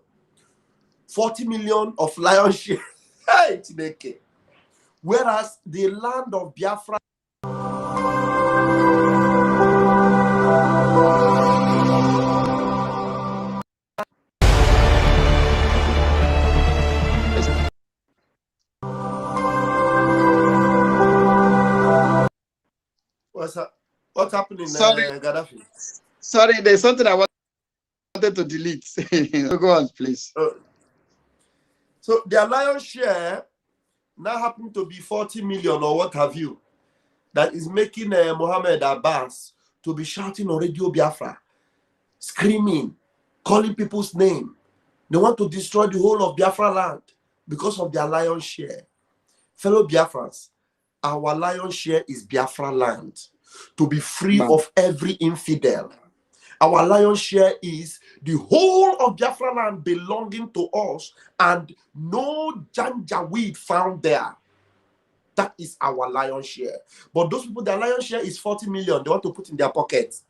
40 million of lion's share. Hey, Chineke. Whereas the land of Biafra what's happening, Gaddafi? Sorry, there's something I wanted to delete. Go on, please. So their lion's share now happen to be 40 million or what have you. That is making Mohammed Abbas to be shouting on Radio Biafra, screaming, calling people's name. They want to destroy the whole of Biafra land because of their lion's share. Fellow Biafrans, our lion's share is Biafra land, to be free of every infidel. Our lion's share is the whole of Biafra land belonging to us and no janjaweed found there. That is our lion's share. But those people, their lion's share is 40 million. They want to put in their pockets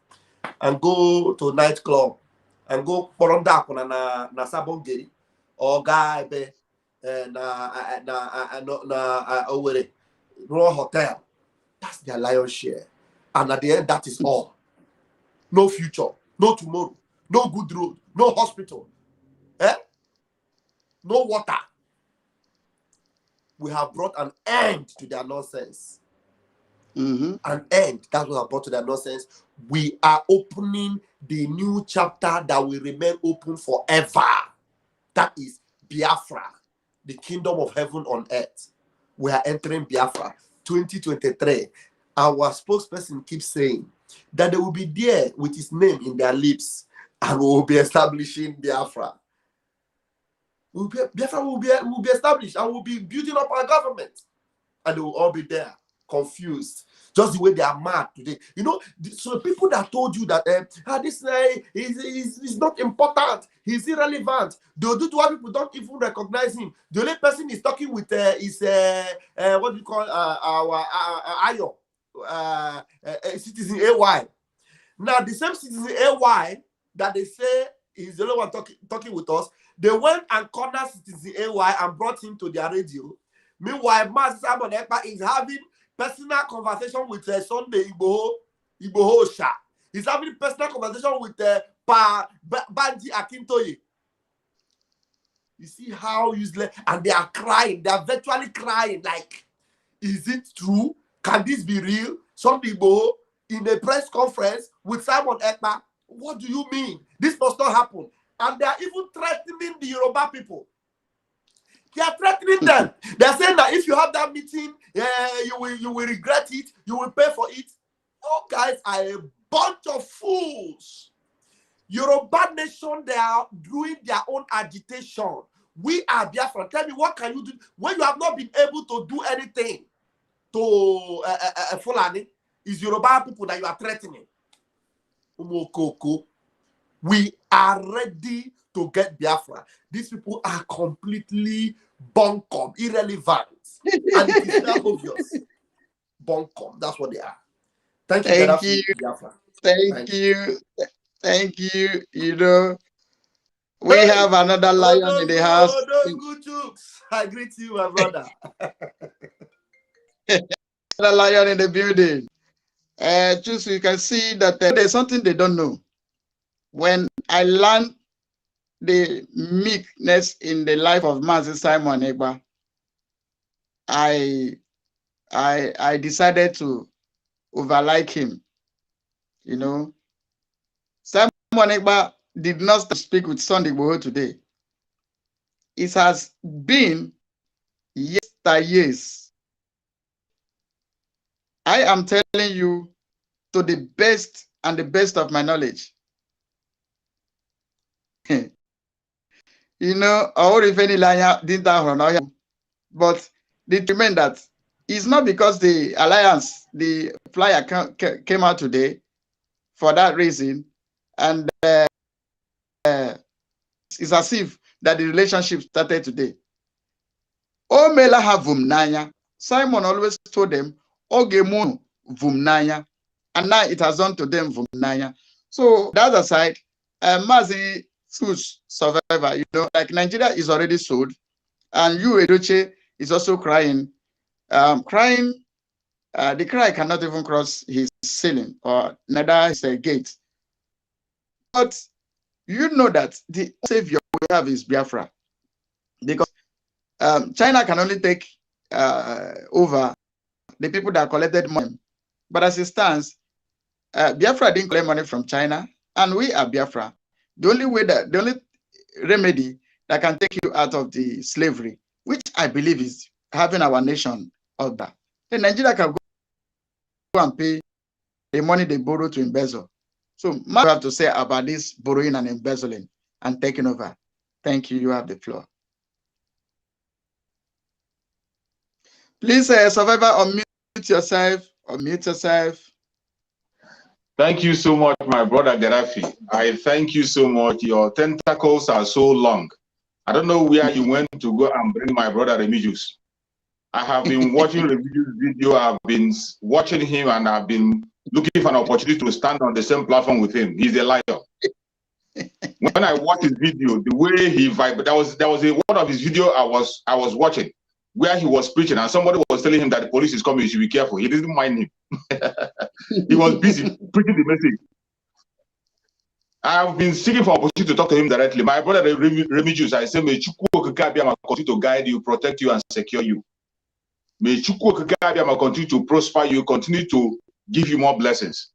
and go to nightclub and go poronda na Sabongeri or guy na Owerri Royal Hotel. That's their lion's share. And at the end, that is all. No future, no tomorrow, no good road, no hospital, no water. We have brought an end to their nonsense. An end. That's what I brought to their nonsense. We are opening the new chapter that will remain open forever. That is Biafra, the kingdom of heaven on earth. We are entering Biafra 2023. Our spokesperson keeps saying that they will be there with his name in their lips and we will be establishing Biafra. Biafra will be established and we'll be building up our government. And they will all be there, confused. Just the way they are mad today. You know, so people that told you that this is not important, he's irrelevant, they'll do to what people don't even recognize him. The only person he's talking with is what do you call our Ayo, Citizen AY. Now, the same Citizen AY that they say is the only one talking with us, they went and cornered Citizen AY and brought him to their radio. Meanwhile, Master Simon Ekpa is having personal conversation with Sunday Igboho Sha. He's having personal conversation with Banji Akintoye. You see how useless, and they are crying. They are virtually crying. Like, is it true? Can this be real? Sunday Igboho in a press conference with Simon Ekpa. What do you mean? This must not happen. And they are even threatening the Yoruba people. They are threatening them. They are saying that if you have that meeting, you will regret it. You will pay for it. You guys are a bunch of fools. Yoruba nation, they are doing their own agitation. We are Biafra. Tell me, what can you do when you have not been able to do anything to Fulani? Is Yoruba people that you are threatening? We are ready to get Biafra. These people are completely bunkum, irrelevant. And it is not obvious. Bunkum, that's what they are. Thank you. Thank you. You know, We have another lion in the house. I greet you, my brother. Another lion in the building. Just so you can see that there's something they don't know. When I learned the meekness in the life of Mazi Simon Egba, I decided to overlike him. You know, Simon Egba did not speak with Sunday Igboho today. It has been years. I am telling you to the best and the best of my knowledge. You know, or if any liar did that, but the remain that it's not because the alliance, the flyer came out today for that reason, and it's as if that the relationship started today. O mela have vumnanya. Simon always told them, Ogemun vumnanya, and now it has done to them vumnanya. So the other side, Mazi Such survivor, you know, like Nigeria is already sold, and you Edoche is also crying. The cry cannot even cross his ceiling or neither his gate. But you know that the savior we have is Biafra, because China can only take over the people that collected money. But as it stands, Biafra didn't collect money from China, and we are Biafra. The only remedy that can take you out of the slavery, which I believe is having our nation order. Then Nigeria can go and pay the money they borrow to embezzle. So much you have to say about this borrowing and embezzling and taking over. Thank you. You have the floor. Please, Survivor, unmute yourself. Unmute yourself. Thank you so much, my brother Gaddafi. I thank you so much. Your tentacles are so long. I don't know where you went to go and bring my brother Remigius. I have been watching Remigius' video. I've been watching him, and I've been looking for an opportunity to stand on the same platform with him. He's a liar. When I watched his video, the way he vibrated, there was one of his video I was watching where he was preaching, and somebody was telling him that the police is coming, you should be careful. He didn't mind him. He was busy preaching the message. I've been seeking for opportunity to talk to him directly. My brother Remigius, I say, may Chukwu Okike Abiyama continue to guide you, protect you, and secure you. May Chukwu Okike Abiyama continue to prosper you, continue to give you more blessings.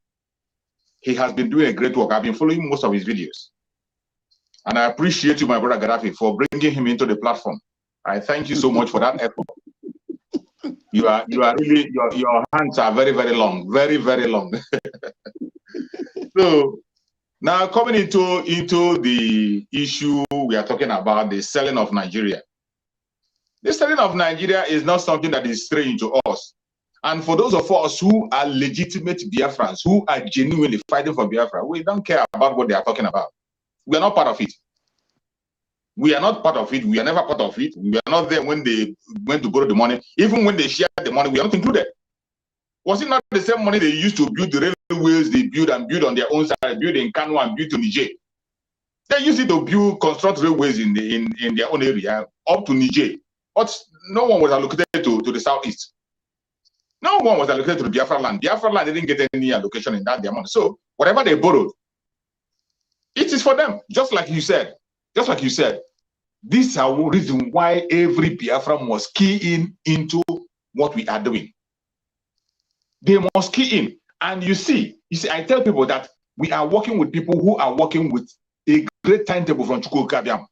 He has been doing a great work. I've been following most of his videos. And I appreciate you, my brother Gaddafi, for bringing him into the platform. I thank you so much for that effort. You are really, your hands are very, very long, very, very long. So now coming into the issue we are talking about, the selling of Nigeria. The selling of Nigeria is not something that is strange to us. And for those of us who are legitimate Biafrans, who are genuinely fighting for Biafra, we don't care about what they are talking about. We are not part of it. We are not part of it. We are never part of it. We are not there when they went to borrow the money. Even when they shared the money, we are not included. Was it not the same money they used to build the railways they build and build on their own side, build in Kano and build to Niger? They used it to construct railways in their own area up to Niger. But no one was allocated to the southeast. No one was allocated to the Biafra land. Biafra land didn't get any allocation in that amount. So whatever they borrowed, it is for them. Just like you said. This is the reason why every Biafra must key into what we are doing. They must key in. And you see, I tell people that we are working with people who are working with a great timetable from Chukwu Okike Abiyama.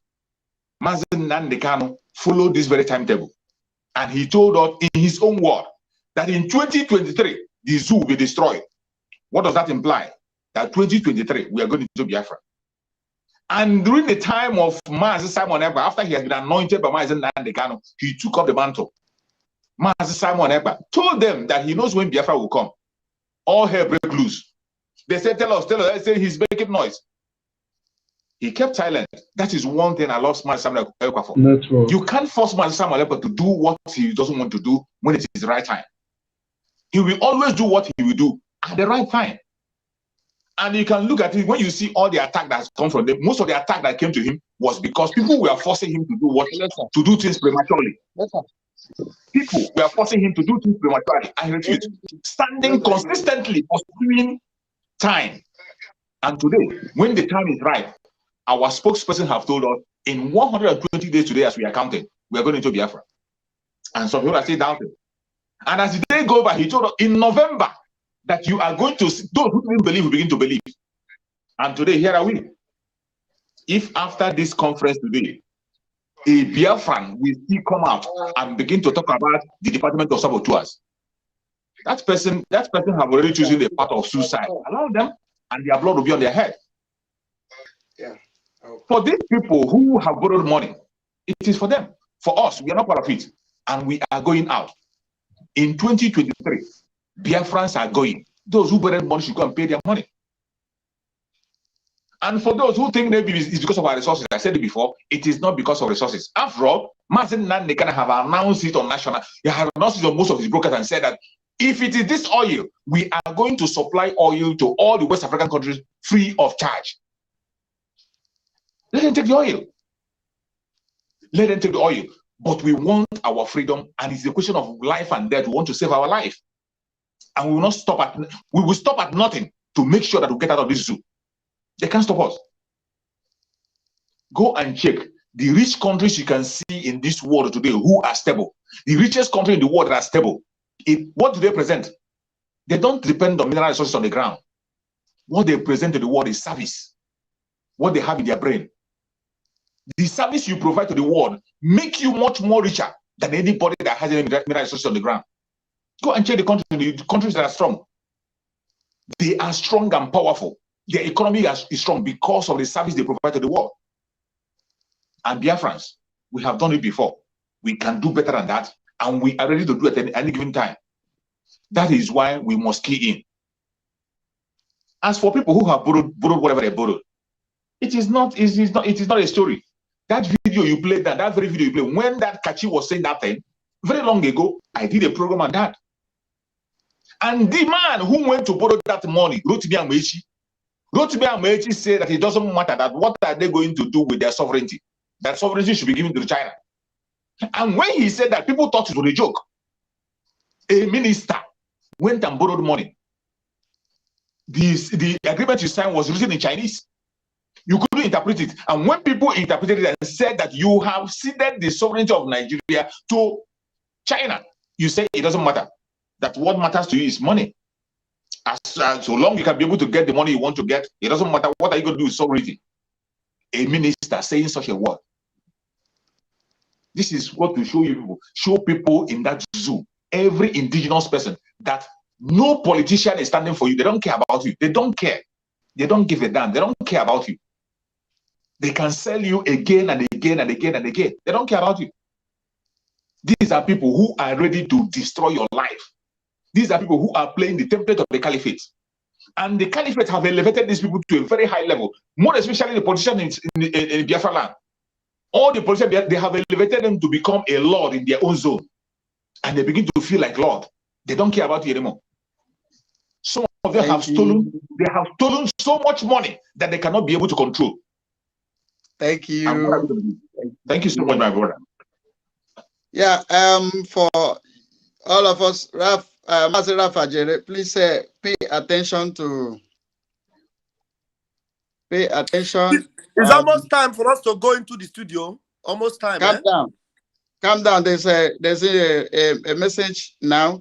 Mazi Nnamdi Kanu followed this very timetable. And he told us in his own word that in 2023, the zoo will be destroyed. What does that imply? That 2023, we are going to Biafra. And during the time of Mazi Simon Ekpa, after he has been anointed by Mazi Nnamdi Kanu, he took up the mantle. Mazi Simon Ekpa told them that he knows when Biafra will come. All hell break loose. They said, tell us. I said, he's making noise. He kept silent. That is one thing I love Mazi Simon Ekpa for. Network. You can't force Mazi Simon Ekpa to do what he doesn't want to do when it is the right time. He will always do what he will do at the right time. And you can look at it when you see all the attack that's come from them. Most of the attack that came to him was because people were forcing him to do what? To do things prematurely. People were forcing him to do things prematurely. I refute. Standing consistently, pursuing time. And today, when the time is right, our spokesperson have told us in 120 days today, as we are counting, we are going into Biafra. And some people are still doubting. And as the day goes by, he told us in November that you are going to see, those who didn't believe will begin to believe. And today, here are we. If after this conference today, a Biafran will still come out and begin to talk about the Department of Saboteurs, that person have already chosen the path of suicide. Allow them, and their blood will be on their head. Yeah. For these people who have borrowed money, it is for them. For us, we are not part of it. And we are going out. In 2023, Biafrans are going. Those who borrowed money should go and pay their money. And for those who think maybe it's because of our resources, I said it before, it is not because of resources. After all, Mazin Nandekana have announced it on national, they have announced it on most of his brokers and said that if it is this oil, we are going to supply oil to all the West African countries free of charge. Let them take the oil. Let them take the oil. But we want our freedom, and it's a question of life and death. We want to save our life. And we will not stop at, we will stop at nothing to make sure that we get out of this zoo. They can't stop us. Go and check the rich countries you can see in this world today who are stable. The richest country in the world that are stable. What do they present? They don't depend on mineral resources on the ground. What they present to the world is service. What they have in their brain. The service you provide to the world make you much more richer than anybody that has any mineral resources on the ground. Go and check the countries that are strong. They are strong and powerful. Their economy is strong because of the service they provide to the world. And Biafrans, we have done it before. We can do better than that, and we are ready to do it at any given time. That is why we must key in. As for people who have borrowed whatever they borrowed, it is not a story. That video you played, that very video you played, when that Kachi was saying that thing, very long ago, I did a program on that. And the man who went to borrow that money, Rotimi Amechi, said that it doesn't matter, that what are they going to do with their sovereignty? That sovereignty should be given to China. And when he said that, people thought it was a joke. A minister went and borrowed money. The agreement you signed was written in Chinese. You couldn't interpret it. And when people interpreted it and said that you have ceded the sovereignty of Nigeria to China, you say it doesn't matter. That what matters to you is money. So long you can be able to get the money you want to get, it doesn't matter what are you going to do with sovereignty. A minister saying such a word. This is what to show you people. Show people in that zoo, every indigenous person, that no politician is standing for you. They don't care about you. They don't care. They don't give a damn. They don't care about you. They can sell you again and again and again and again. They don't care about you. These are people who are ready to destroy your life. These are people who are playing the template of the caliphate. And the caliphate have elevated these people to a very high level, more especially the politicians in Biafra land. All the politicians, they have elevated them to become a lord in their own zone. And they begin to feel like lord. They don't care about you anymore. Some of them have stolen so much money that they cannot be able to control. Thank you. Thank you so much, my brother. Yeah, for all of us, Master Rafajere, please pay attention. It's almost time for us to go into the studio. Almost time. Calm down. There's a message now.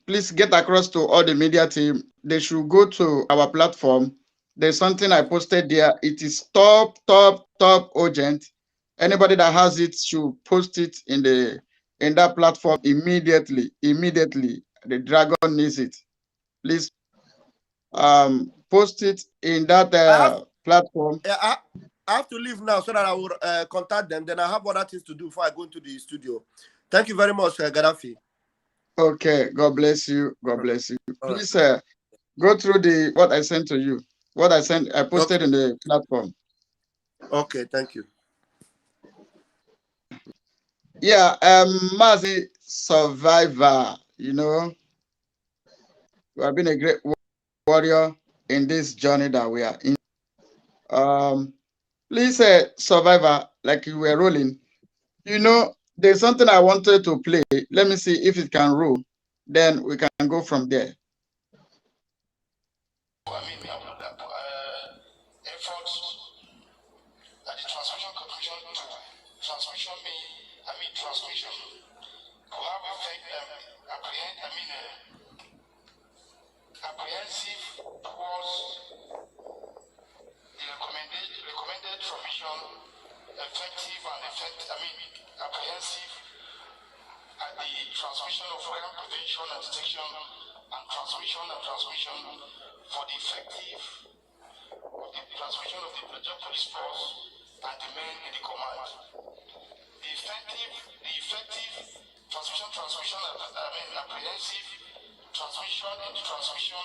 Please get across to all the media team. They should go to our platform. There's something I posted there. It is top urgent. Anybody that has it should post it in that platform immediately. The dragon needs it. Please post it in that platform. I have to leave now so that I will contact them. Then I have other things to do before I go into the studio. Thank you very much, Gaddafi. Okay, God bless you. God bless you. Please go through what I sent to you. I posted in the platform. Okay, thank you. Yeah, Mazi survivor, you have been a great warrior in this journey that we are in. Please, Survivor, like you were rolling, you know, there's something I wanted to play. Let me see if it can roll. Then we can go from there. Apprehensive towards the recommended transmission, effective and apprehensive at the transmission of fire prevention and detection and transmission for the effective of the transmission of the police force and the men in the command. The effective transmission apprehensive transmission and transmission,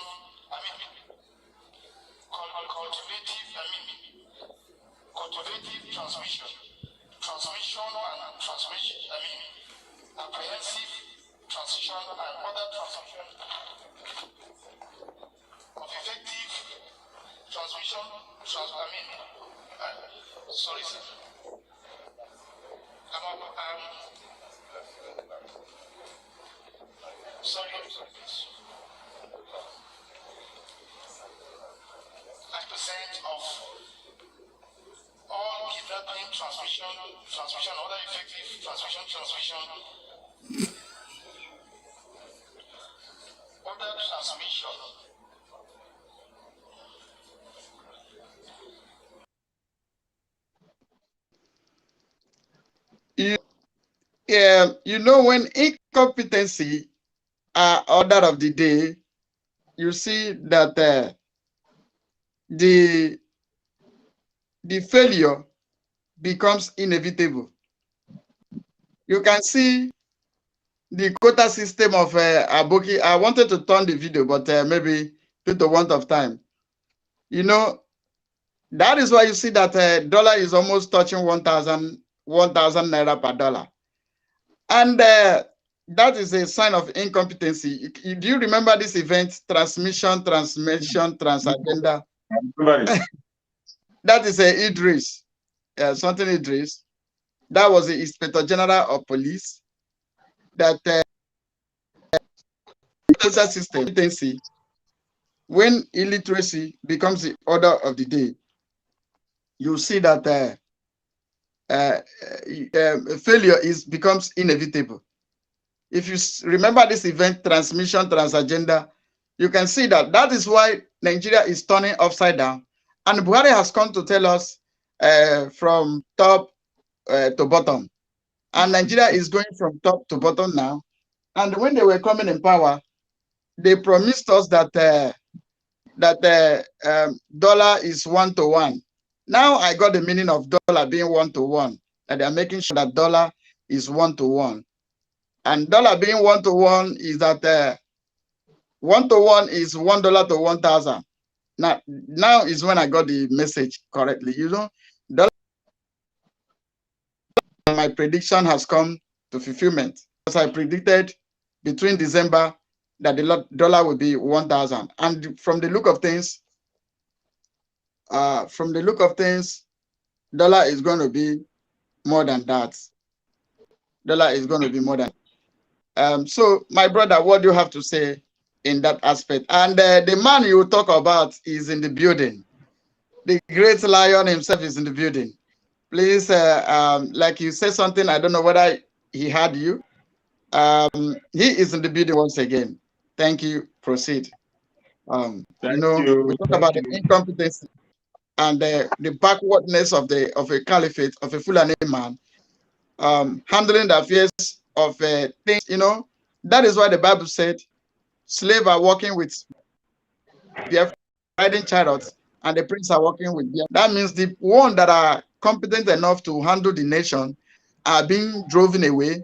cultivative transmission and transmission, apprehensive transition and other transmission of effective transmission, sorry sir. Sorry, please. 9% of all kidnapping, transmission, other effective transmission, other transmission. You know, when incompetency order of the day, you see that the failure becomes inevitable. You can see the quota system of Aboki. I wanted to turn the video, but maybe due to want of time. You know, that is why you see that dollar is almost touching 1,000 naira per dollar. And that is a sign of incompetency. Do you remember this event? Transmission, transagenda. That is a Idris, something Idris. That was the Inspector General of Police. That quota system competency, when illiteracy becomes the order of the day, you see that failure becomes inevitable. If you remember this event, transmission, transagenda, you can see that is why Nigeria is turning upside down. And Buhari has come to tell us from top to bottom. And Nigeria is going from top to bottom now. And when they were coming in power, they promised us that dollar is 1-to-1. Now I got the meaning of dollar being 1-to-1. And they're making sure that dollar is 1-to-1. And dollar being 1-to-1 is that 1-to-1 is $1 to 1,000. Now is when I got the message correctly. You know, dollar, my prediction has come to fulfillment. As I predicted between December that the dollar will be 1,000. And from the look of things, dollar is going to be more than that. Dollar is going to be more than. So, my brother, what do you have to say in that aspect? And the man you talk about is in the building. The great lion himself is in the building. Please, like you said something, I don't know whether he heard you. He is in the building once again. Thank you. Proceed. You know, we talk about the incompetence and the backwardness of a caliphate, of a Fulani man, handling the affairs of things, you know. That is why the Bible said slaves are working with BIAFRA, riding chariots, and the prince are working with BIAFRA. That means the one that are competent enough to handle the nation are being driven away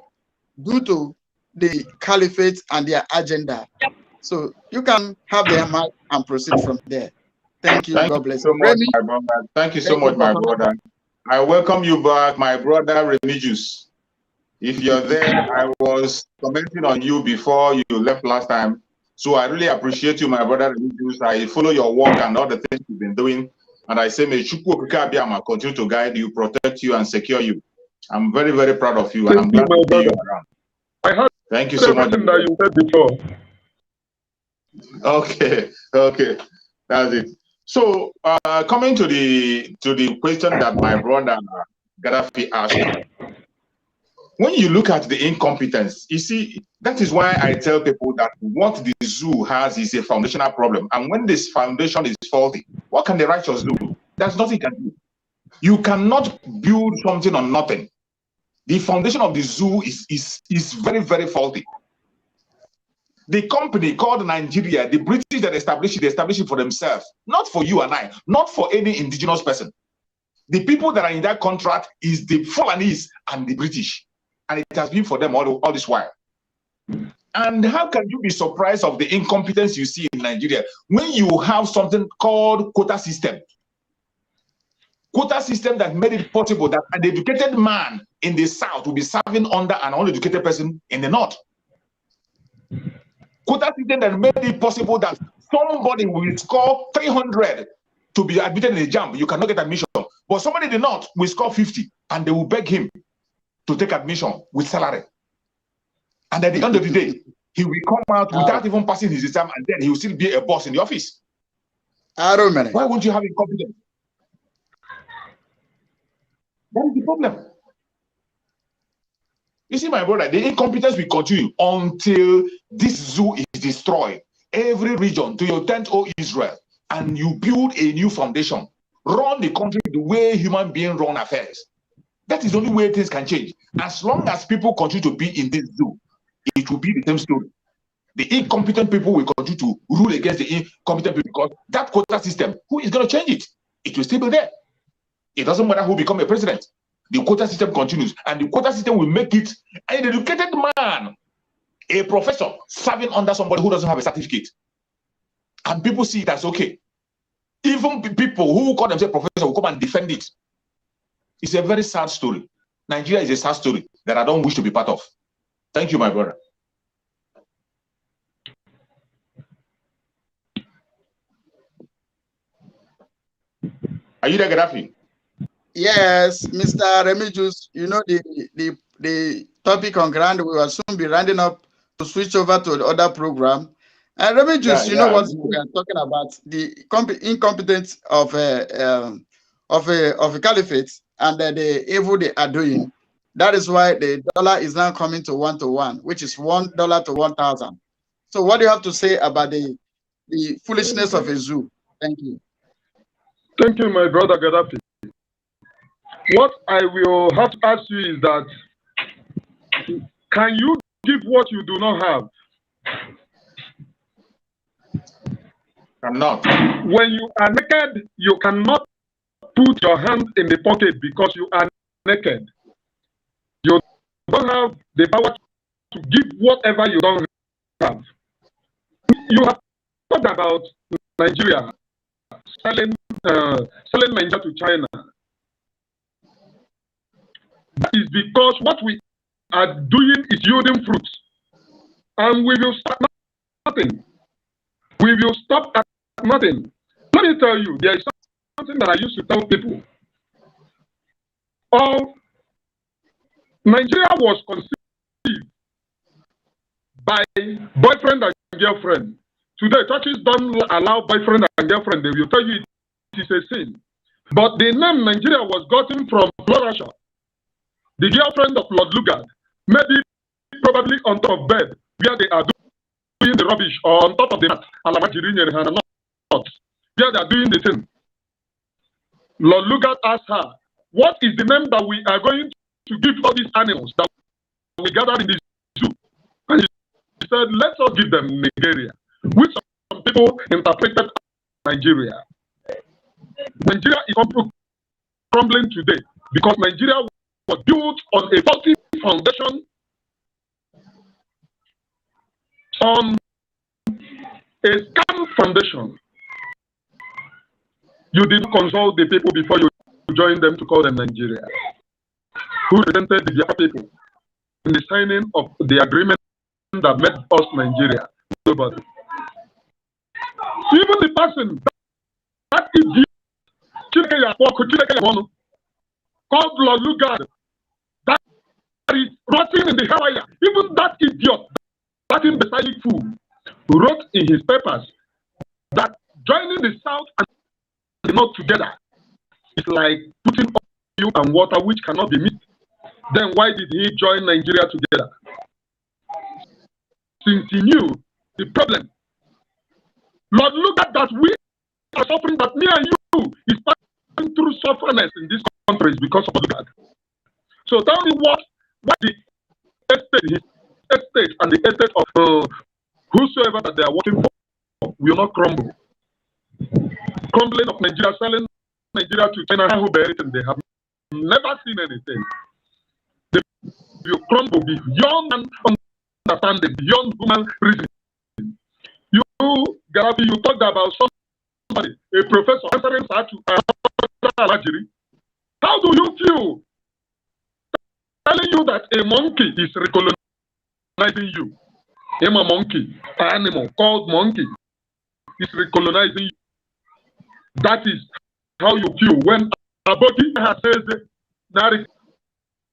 due to the caliphate and their agenda. So you can have their mic and proceed from there. Thank you. God bless you. Much, my brother. Thank you so much, my brother. I welcome you back, my brother Remigius. If you're there, I was commenting on you before you left last time. So I really appreciate you, my brother Remigius. I follow your work and all the things you've been doing. And I say, may Chukwu Okike Abiyama continue to guide you, protect you, and secure you. I'm very, very proud of you, and I'm glad to see you around. Thank you so much. Everything that you said before. Okay, that's it. So, coming to the question that my brother Gaddafi asked, when you look at the incompetence, you see, that is why I tell people that what the zoo has is a foundational problem. And when this foundation is faulty, what can the righteous do? There's nothing you can do. You cannot build something on nothing. The foundation of the zoo is very, very faulty. The company called Nigeria, the British that established it, they established it for themselves, not for you and I, not for any indigenous person. The people that are in that contract is the Fulanese and the British. And it has been for them all this while. And how can you be surprised of the incompetence you see in Nigeria when you have something called quota system? Quota system that made it possible that an educated man in the South will be serving under an uneducated person in the North. Quota system that made it possible that somebody will score 300 to be admitted in a jam. You cannot get admission. But somebody in the North will score 50 and they will beg him to take admission with salary. And at the end of the day, he will come out without even passing his exam, and then he will still be a boss in the office. Why won't you have incompetence? That is the problem. You see, my brother, the incompetence will continue until this zoo is destroyed. Every region to your tent, O Israel, and you build a new foundation. Run the country the way human beings run affairs. That is the only way things can change. As long as people continue to be in this zoo, it will be the same story. The incompetent people will continue to rule against the incompetent people because that quota system, who is going to change it? It will still be there. It doesn't matter who becomes a president. The quota system continues, and the quota system will make it an educated man, a professor, serving under somebody who doesn't have a certificate. And people see it as okay. Even people who call themselves professors will come and defend it. It's a very sad story. Nigeria is a sad story that I don't wish to be part of. Thank you, my brother. Are you there, Gaddafi? Yes, Mr. Remigius, you know the topic on ground, we will soon be rounding up to switch over to the other program. And Remigius, you know what we are talking about, the incompetence of a caliphate and the evil they are doing. That is why the dollar is now coming to 1-to-1, which is $1 to 1,000. So what do you have to say about the foolishness of a zoo? Thank you. Thank you, my brother Gaddafi. What I will have to ask you is that, can you give what you do not have? I'm not. When you are naked, you cannot put your hand in the pocket because you are naked. You don't have the power to give whatever you don't have. You have talked about Nigeria selling Nigeria to China. That is because what we are doing is yielding fruits. And we will stop at nothing. We will stop at nothing. Let me tell you, there is something that I used to tell people. Nigeria was conceived by boyfriend and girlfriend. Today, churches don't allow boyfriend and girlfriend. They will tell you it is a sin. But the name Nigeria was gotten from Florasha, the girlfriend of Lord Lugard, maybe probably on top of bed, where they are doing the rubbish, or on top of the mat, where they are doing the thing. Lord Lugard asked her, what is the name that we are going to give all these animals that we gathered in this zoo? And he said, let us give them Nigeria, which some people interpreted Nigeria. Nigeria is crumbling today because Nigeria was built on a faulty foundation, on a scam foundation. You didn't consult the people before you joined them to call them Nigeria, who represented the Biafra people in the signing of the agreement that made us Nigeria. Nobody. Even the person, that idiot called Lord Lugard, that is rotting in the Himalaya. Even that idiot, that imbecile fool, wrote in his papers that joining the South and the North together is like putting oil and water which cannot be mixed. Then why did he join Nigeria together? Since he knew the problem. Lord, look at that we are suffering, that me and you is passing through suffering in these countries because of that. So tell me what the estate, his estate and the estate of whosoever that they are working for will not crumble. Crumbling of Nigeria, selling Nigeria to China, who bear it, and they have never seen anything. They will crumble beyond understanding, beyond human reasoning. You, Garabi, you talked about somebody, a professor answering to Alajiri. How do you feel telling you that a monkey is recolonizing you? I'm a monkey, an animal called monkey is recolonizing you. That is how you feel when a body says that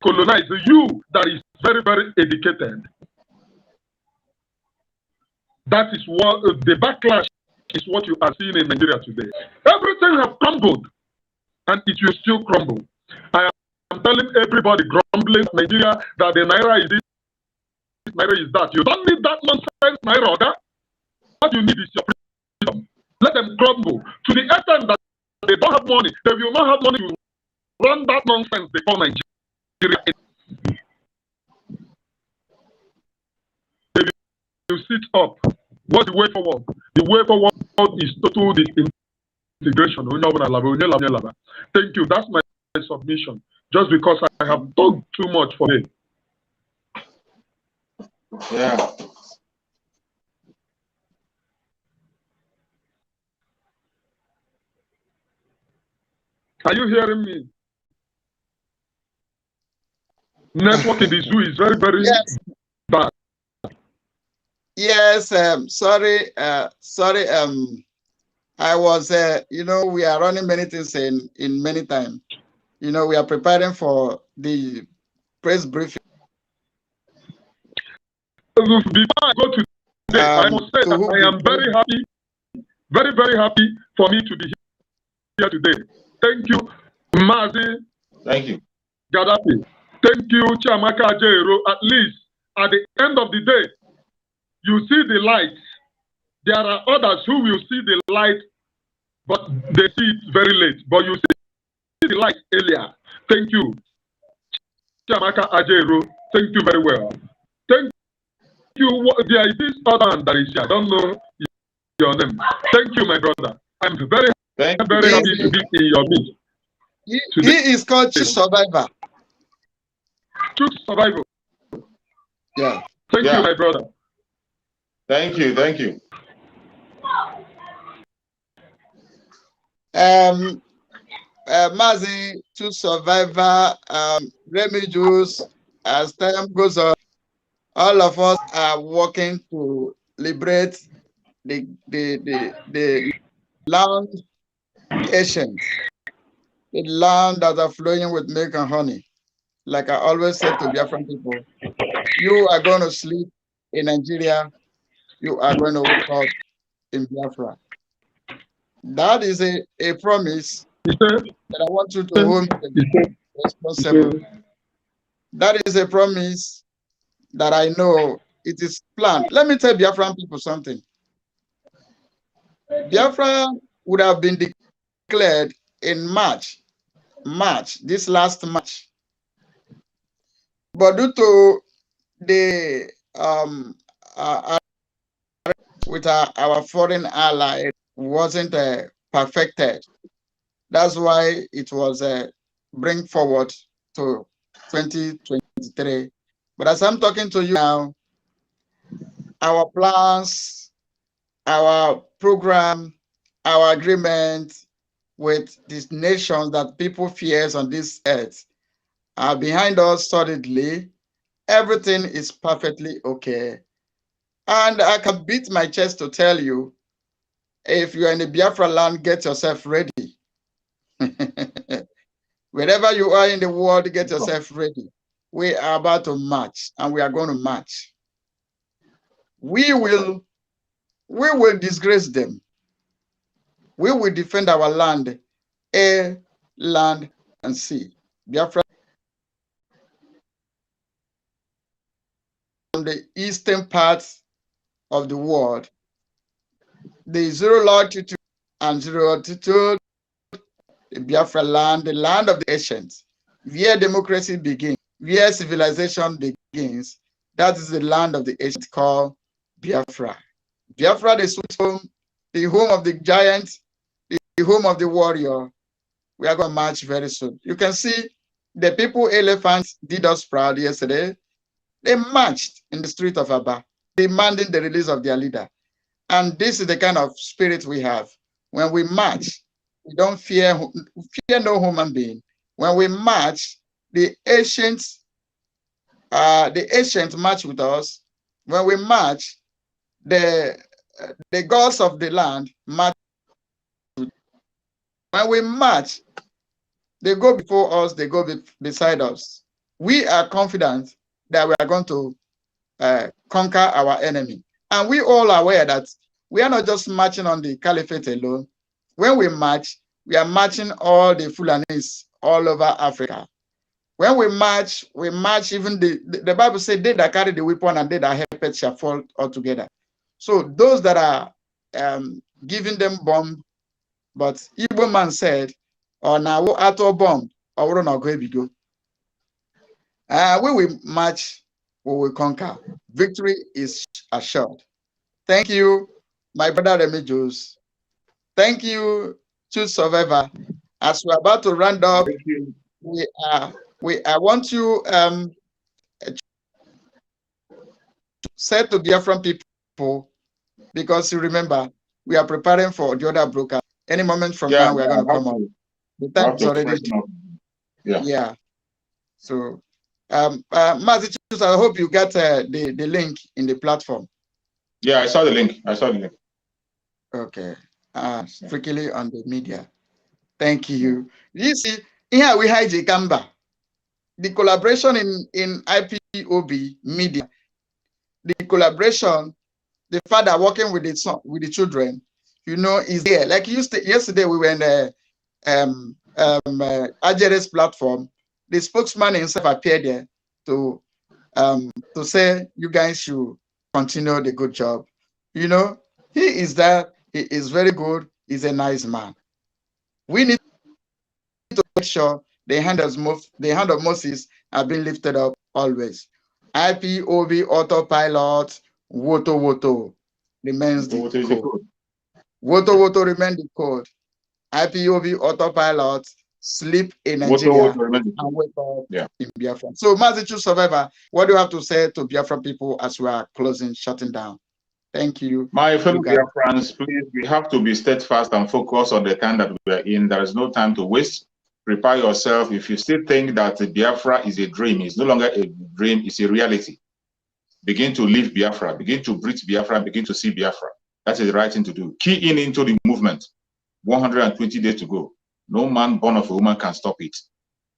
colonize you that is very, very educated. That is what the backlash is, what you are seeing in Nigeria today. Everything has crumbled and it will still crumble. I am telling everybody grumbling Nigeria that the Naira is this, Naira is that. You don't need that nonsense, Naira. Okay? What you need is your freedom. Let them crumble to the extent that they don't have money. They will not have money to run that nonsense they call Nigeria. They will sit up. What's the way forward? The way forward is total integration. Thank you. That's my submission. Just because I have done too much for me. Yeah. Are you hearing me? Network in the zoo is very, very bad. Yes, sorry, I was, you know, we are running many things in many time. You know, we are preparing for the press briefing. Before I go to today, I must say that I am very happy, very, very happy for me to be here today. Thank you, Mazi. Thank you. Gaddafi. Thank you, Chiamaka Ajero. At least at the end of the day, you see the light. There are others who will see the light, but they see it very late. But you see the light earlier. Thank you, Chiamaka Ajero. Thank you very well. Thank you. There is this other man that is here. I don't know your name. Thank you, my brother. I'm very, very happy to be in your midst. He is called Chief Survivor. Chief Survivor. Yeah. Thank you, my brother. Thank you. Thank you. Mazi, Chief Survivor, Remigius, as time goes on, all of us are working to liberate the land Asians, the land that are flowing with milk and honey. Like I always said to Biafran people, you are going to sleep in Nigeria, you are going to wake up in Biafra. That is a promise that I want you to hold responsible. That is a promise that I know it is planned. Let me tell Biafran people something. Biafra would have been declared in March, this last March. But due to the with our foreign ally wasn't perfected. That's why it was bring forward to 2023. But as I'm talking to you now, our plans, our program, our agreement with these nations that people fears on this earth are behind us solidly. Everything is perfectly okay. And I can beat my chest to tell you, if you're in the Biafra land, get yourself ready. Wherever you are in the world, get yourself ready. We are about to march, and we are going to march. We will disgrace them. We will defend our land, air, land, and sea. Biafra from the eastern parts of the world, the zero latitude and zero altitude, the Biafra land, the land of the ancients, where democracy begins, where civilization begins. That is the land of the ancients called Biafra. Biafra, the sweet home, the home of the giants, the home of the warrior. We are going to march very soon. You can see the people elephants did us proud yesterday. They marched in the street of Aba, demanding the release of their leader. And this is the kind of spirit we have. When we march, we don't fear no human being. When we march, the ancients march with us. When we march, the gods of the land march. When we march, they go before us, they go beside us. We are confident that we are going to conquer our enemy. And we all are aware that we are not just marching on the caliphate alone. When we march, we are marching all the Fulanis all over Africa. When we march even the Bible said, they that carry the weapon and they that help it shall fall altogether. So those that are giving them bomb, but Igbo man said, or now ato bomb, or not go bigo. We will march, we will conquer. Victory is assured. Thank you, my brother Remedios. Thank you, Truth Survivor. As we're about to round up, I want you say to Biafran people, because you remember, we are preparing for the other broker. Any moment from now, we are going to come on. The time is already. Yeah. So, Mazi, I hope you got the link in the platform. Yeah, I saw the link. Okay. Strictly on the media. Thank you. You see, here we have Gamba. The collaboration in IPOB media, the collaboration, the father working with the children, is there. Like yesterday, we were in the Ajeres platform. The spokesman himself appeared there to say you guys should continue the good job. He is there. He is very good. He's a nice man. We need to make sure the hand of Moses have been lifted up always. IPOB autopilot WOTOWOTO remains the code. WOTOWOTO remains the code. IPOB autopilot sleep in Nigeria and wake up in Biafra. So, Mazichu Survivor, what do you have to say to Biafra people as we are shutting down? Thank you. My fellow Biafrans, please, we have to be steadfast and focus on the time that we are in. There is no time to waste. Prepare yourself. If you still think that Biafra is a dream, it's no longer a dream, it's a reality. Begin to live Biafra, begin to breathe Biafra, begin to see Biafra. That is the right thing to do. Key in into the movement. 120 days to go. No man born of a woman can stop it.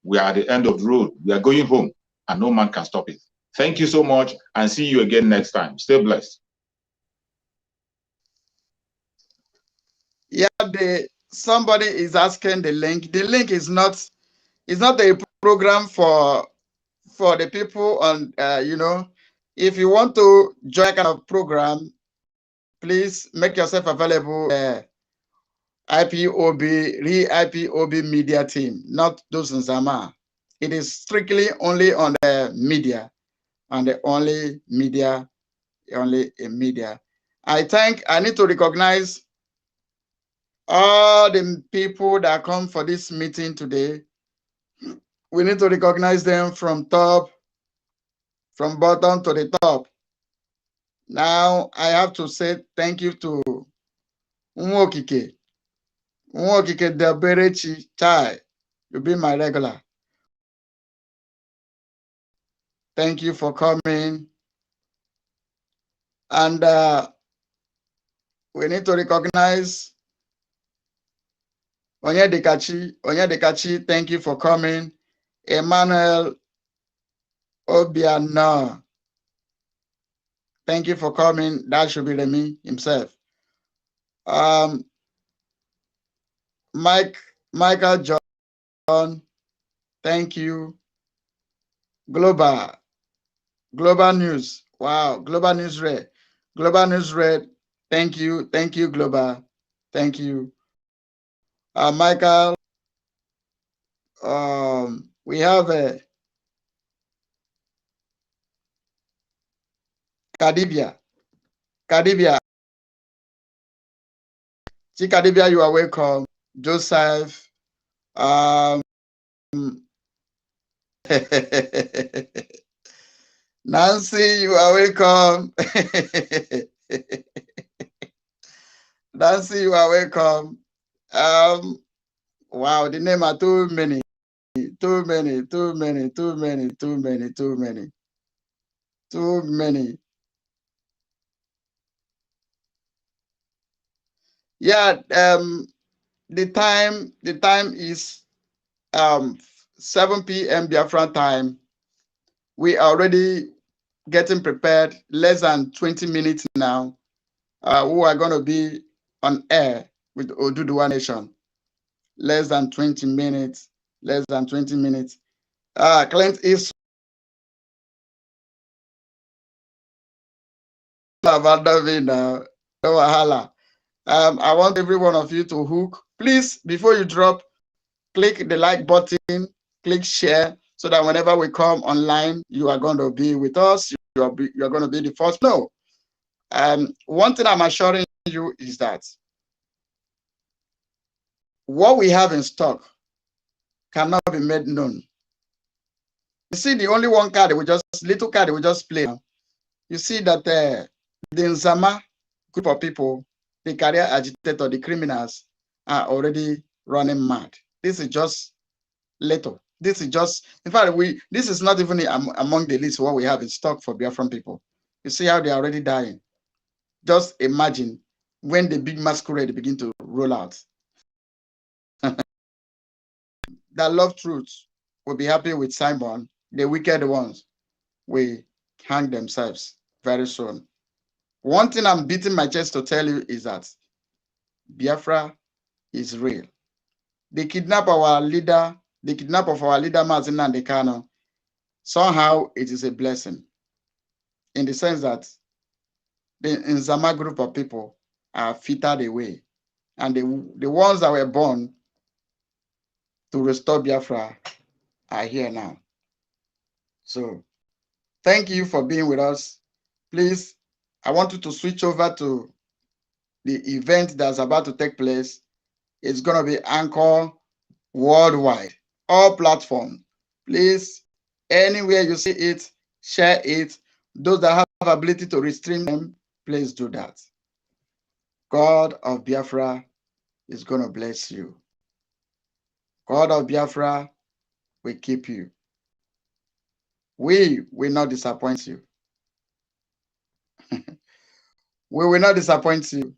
We are at the end of the road. We are going home, and no man can stop it. Thank you so much, and see you again next time. Stay blessed. Yeah, somebody is asking the link. The link is not a program for the people on if you want to join kind of program, please make yourself available. IPOB media team, not those in Zama. It is strictly only on the media, and the only media. I need to recognize all the people that come for this meeting today. We need to recognize them from bottom to the top. Now I have to say thank you to Nwokike Daberechi Chai. You'll be my regular. Thank you for coming. And we need to recognize Onyedikachi, thank you for coming. Emmanuel Obiano, thank you for coming. That should be Remy himself. Michael John, thank you. Global News. Wow, Global News Red. Global News Red. Thank you, Global. Thank you. Michael. We have Kadibia. Kadibia, you are welcome. Joseph. Nancy, you are welcome. Nancy, you are welcome. Wow, the name are too many. Too many. Yeah, the time is 7 p.m. Biafra time. We are already getting prepared. Less than 20 minutes now. We are going to be on air with Oduduwa Nation. Less than 20 minutes. Clint is about now. No wahala. I want every one of you to hook. Please, before you drop, click the like button, click share, so that whenever we come online, you are going to be with us. You are going to be the first. No. One thing I'm assuring you is that what we have in stock cannot be made known. You see, the only one card little card we just play now. You see that the Nzama group of people, the career agitator, the criminals, are already running mad. This is just little. This is just, in fact, this is not even among the list what we have in stock for Biafran people. You see how they're already dying. Just imagine when the big masquerade begin to roll out. That love truth will be happy with Simon. The wicked ones will hang themselves very soon. One thing I'm beating my chest to tell you is that Biafra is real. The kidnap of our leader, Mazin Nandekano, somehow it is a blessing in the sense that the Nzama group of people are fitted away. And the ones that were born to restore Biafra are here now. So thank you for being with us. Please, I want you to switch over to the event that's about to take place. It's going to be Anchor worldwide, all platforms. Please, anywhere you see it, share it. Those that have ability to restream them, please do that. God of Biafra is going to bless you. God of Biafra will keep you. We will not disappoint you. We will not disappoint you.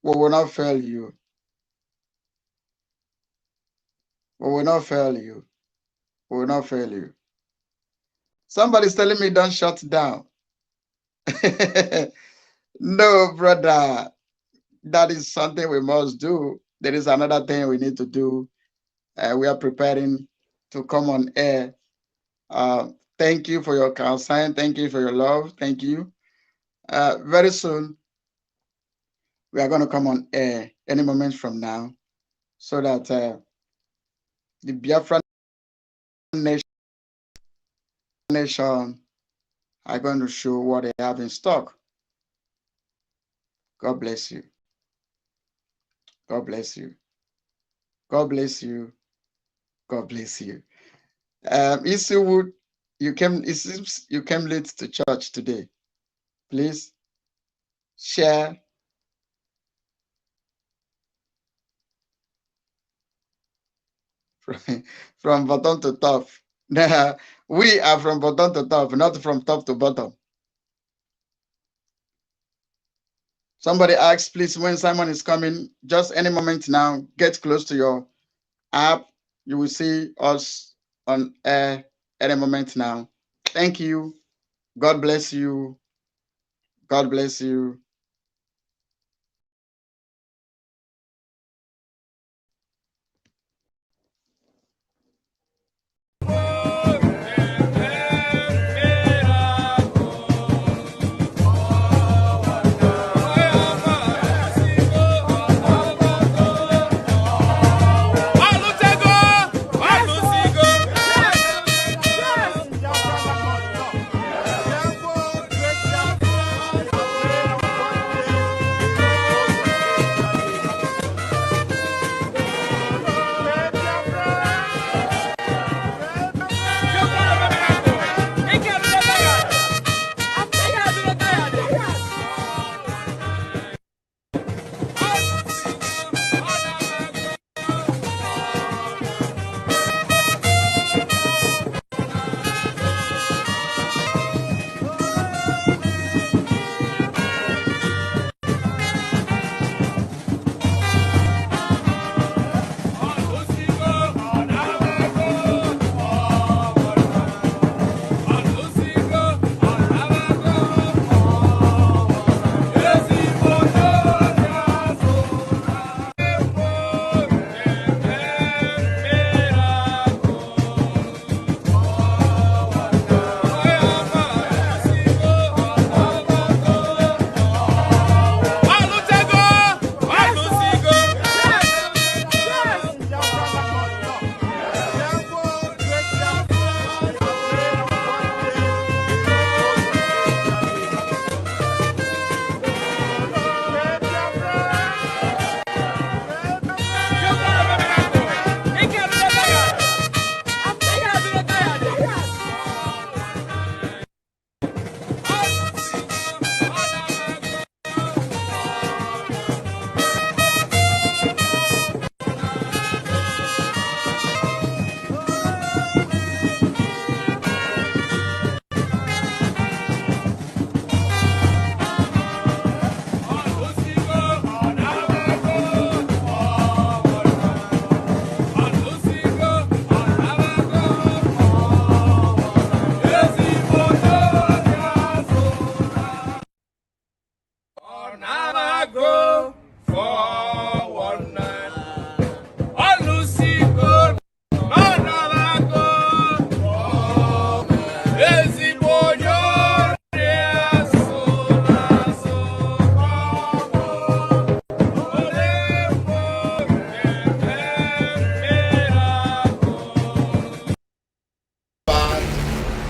We will not fail you. We will not fail you. We will not fail you. Somebody's telling me don't shut down. No, brother. That is something we must do. There is another thing we need to do. We are preparing to come on air. Thank you for your concern. Thank you for your love. Thank you. Very soon, we are going to come on air any moment from now so that the Biafran nation are going to show what they have in stock. God bless you. God bless you. God bless you. God bless you. Eastwood, it seems you came late to church today. Please share. From bottom to top. We are from bottom to top, not from top to bottom. Somebody asked, please, when Simon is coming, just any moment now, get close to your app. You will see us on air any moment now. Thank you. God bless you. God bless you.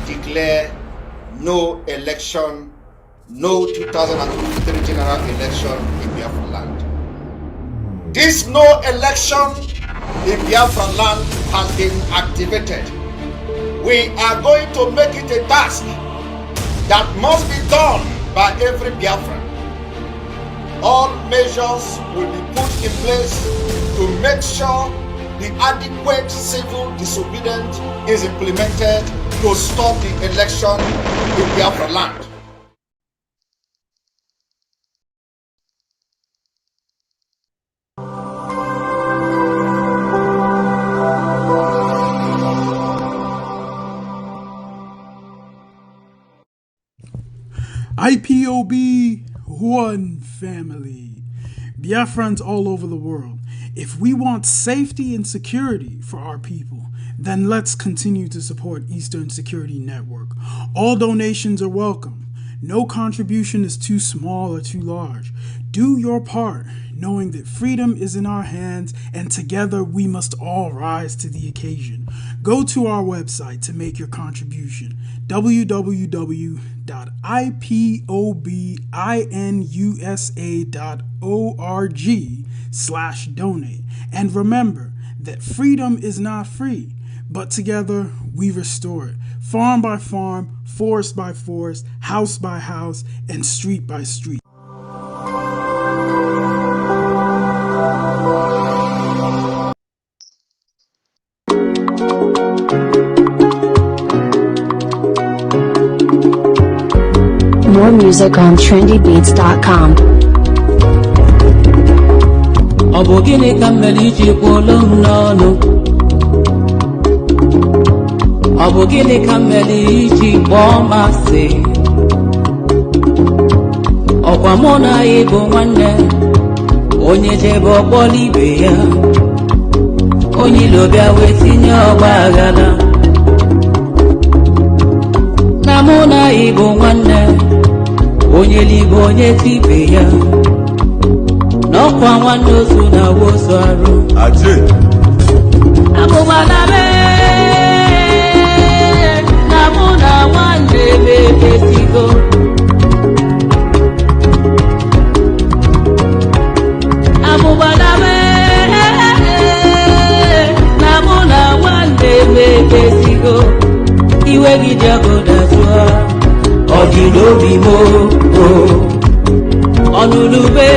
Declare no election, no 2023 general election in Biafra land. This no election in Biafra land has been activated. We are going to make it a task that must be done by every Biafran. All measures will be put in place to make sure the adequate civil disobedience is implemented to stop the election in Biafra land. IPOB, one family. Biafrans all over the world. If we want safety and security for our people, then let's continue to support Eastern Security Network. All donations are welcome. No contribution is too small or too large. Do your part, knowing that freedom is in our hands and together we must all rise to the occasion. Go to our website to make your contribution, www.ipobinUSA.org/donate. And remember that freedom is not free, but together we restore it, farm by farm, forest by forest, house by house, and street by street. More music on trendybeats.com. ọ bụ gịnị ka mere iji kwuolu m n'ọnụ ọ bụ gịnị ka mere iji kpọọ m asị ọkwa mụ na anyị bụ nwanne onye jebe ọkpọla ibe ya onye ilo bịa wee tinye ọgba aghara na mụ na anyị bụ nwanne onye libe onye tibe ya n'ọkwa nwanne ozu na wozu arụ abụgbala na mụ na nwanne mebesigo abụgbala na mụ na nwanne mebesigo iwe gị dị ọgụdajụa ọ dị n'obi m ọnụlube